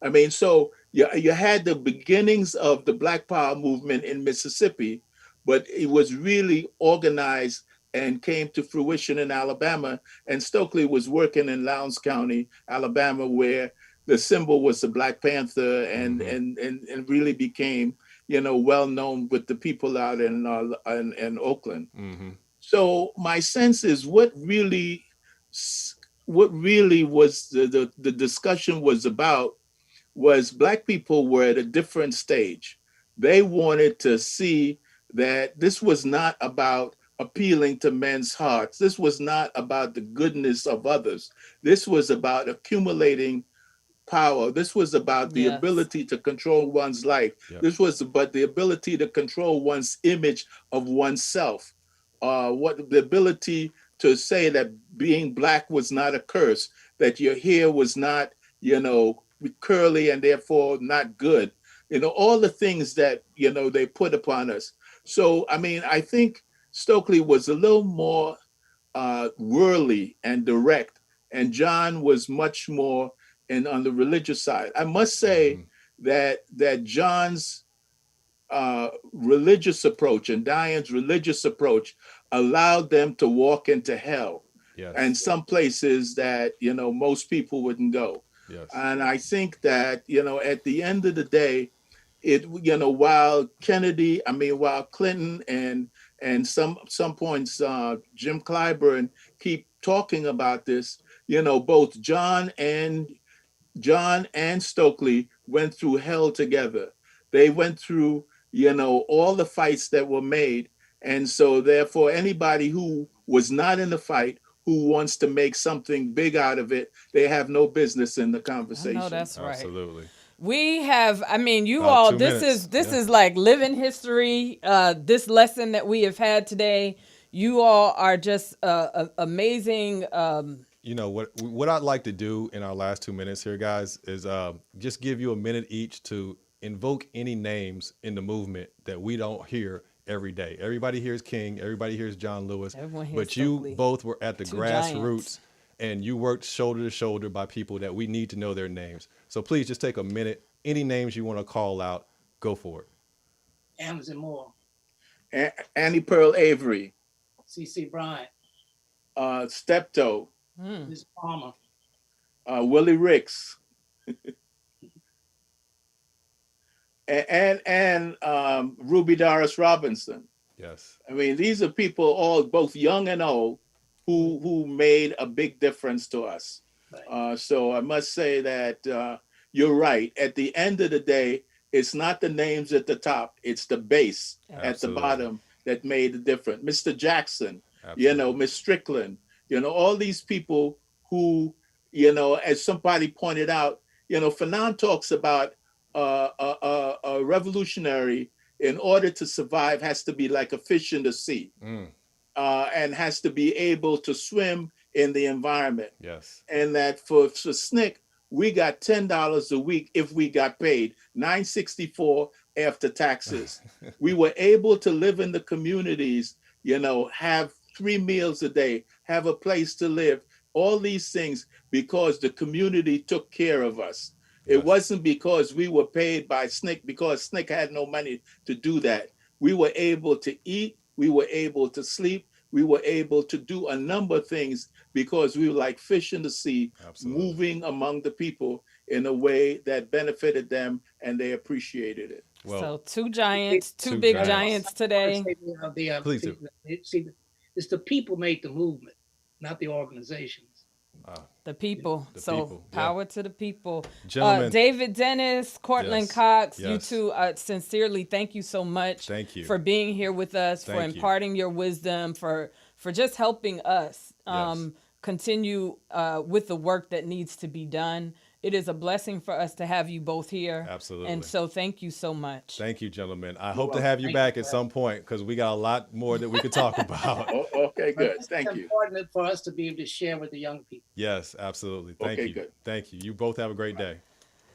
I mean, so you had the beginnings of the Black Power movement in Mississippi, but it was really organized and came to fruition in Alabama. And Stokely was working in Lowndes County, Alabama, where the symbol was the Black Panther, and really became well known with the people out in Oakland. Mm-hmm. So my sense is what really was the discussion was about was Black people were at a different stage. They wanted to see that this was not about appealing to men's hearts. This was not about the goodness of others. This was about accumulating power. This was about the ability to control one's life. Yep. This was about the ability to control one's image of oneself. The ability to say that being Black was not a curse, that your hair was not, curly and therefore not good. All the things that, they put upon us. So, I mean, I think Stokely was a little more worldly and direct, and John was much more on the religious side. I must say that John's religious approach and Diane's religious approach allowed them to walk into hell, Yes. and some places that most people wouldn't go. Yes. And I think that at the end of the day, while Clinton and some points Jim Clyburn keep talking about this, both John and Stokely went through hell together. They went through all the fights that were made, and so therefore anybody who was not in the fight, who wants to make something big out of it, they have no business in the conversation. No, that's right. Absolutely. We have, you About all, 2 this minutes. is like living history. This lesson that we have had today, you all are just amazing. What I'd like to do in our last 2 minutes here, guys, is just give you a minute each to invoke any names in the movement that we don't hear every day. Everybody hears King, everybody hears John Lewis, but you both were at the Grassroots, and you worked shoulder to shoulder by people that we need to know their names. So please just take a minute. Any names you want to call out, go for it. Amazon Moore, Annie Pearl Avery, C.C. Bryant, Steptoe, Miss Palmer, Willie Ricks, and Ruby Doris Robinson. Yes. These are people, all both young and old, who made a big difference to us. Right. So I must say that you're right. At the end of the day, it's not the names at the top; it's the base at the bottom that made the difference. Mr. Jackson, Miss Strickland, all these people who, as somebody pointed out, Fanon talks about a revolutionary, in order to survive, has to be like a fish in the sea, and has to be able to swim in the environment. Yes. And that for SNICK, we got $10 a week if we got paid, $9.64 after taxes. We were able to live in the communities, have 3 meals a day, have a place to live, all these things because the community took care of us. It wasn't because we were paid by SNICK, because SNICK had no money to do that. We were able to eat, we were able to sleep, we were able to do a number of things because we were like fish in the sea, moving among the people in a way that benefited them, and they appreciated it. Well, so two big giants today. Please do. See, it's the people made the movement, not the organizations. The people. Power to the people. Gentlemen. David Dennis, Cortland Cox, you Yes. two, sincerely, thank you so much. Thank you. For being here with us, for Thank you. imparting your wisdom, for just helping us continue with the work that needs to be done. It is a blessing for us to have you both here. Absolutely. And so thank you so much. Thank you, gentlemen. I hope to have you back at some point because we got a lot more that we could talk about. Okay, good. Thank you. It's important for us to be able to share with the young people. Yes, absolutely. Thank you. Good. Thank you. You both have a great day.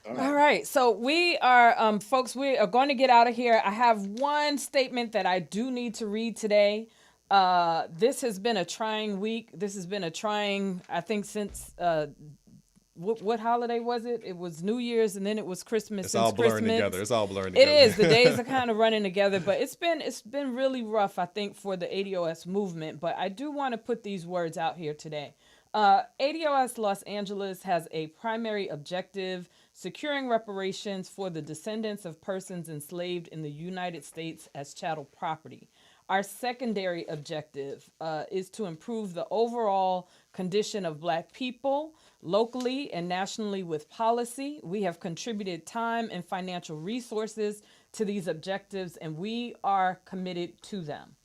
All right. So we are, folks, we are going to get out of here. I have one statement that I do need to read today. This has been a trying week. This has been a trying, I think, since what holiday was it? It was New Year's, and then it was Christmas. It's all blurring together. It is. The days are kind of running together, but it's been really rough, I think, for the ADOS movement. But I do want to put these words out here today. ADOS Los Angeles has a primary objective: securing reparations for the descendants of persons enslaved in the United States as chattel property. Our secondary objective is to improve the overall condition of Black people locally and nationally with policy. We have contributed time and financial resources to these objectives, and we are committed to them.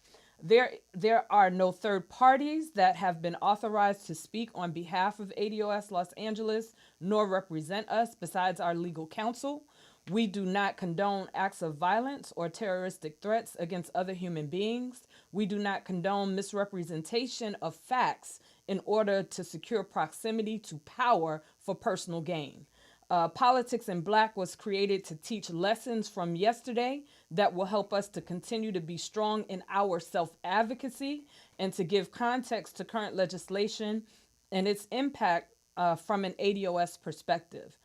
There are no third parties that have been authorized to speak on behalf of ADOS Los Angeles nor represent us besides our legal counsel. We do not condone acts of violence or terroristic threats against other human beings. We do not condone misrepresentation of facts in order to secure proximity to power for personal gain. Politics in Black was created to teach lessons from yesterday that will help us to continue to be strong in our self-advocacy and to give context to current legislation and its impact from an ADOS perspective.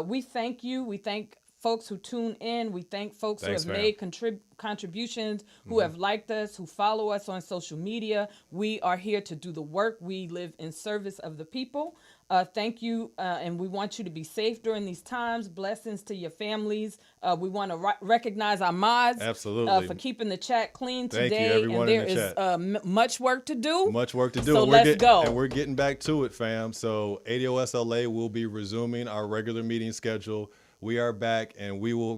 We thank you. We thank folks who tune in. We thank folks Thanks, who have fam. made contributions, who have liked us, who follow us on social media. We are here to do the work. We live in service of the people. Thank you, and we want you to be safe during these times. Blessings to your families. We want to recognize our mods Absolutely. for keeping the chat clean Thank you, today. everyone and in there the is much work to do. Much work to do. So and let's go. And we're getting back to it, fam. So ADOS LA will be resuming our regular meeting schedule. We are back, and we will,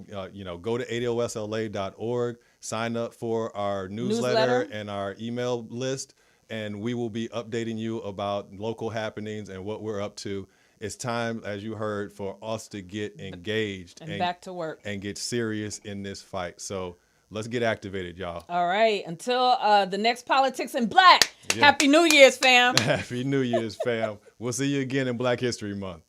go to adosla.org, sign up for our newsletter and our email list, and we will be updating you about local happenings and what we're up to. It's time, as you heard, for us to get engaged and back to work and get serious in this fight. So let's get activated, y'all. All right. Until the next Politics in Black. Yeah. Happy New Year's, fam. Happy New Year's, fam. We'll see you again in Black History Month.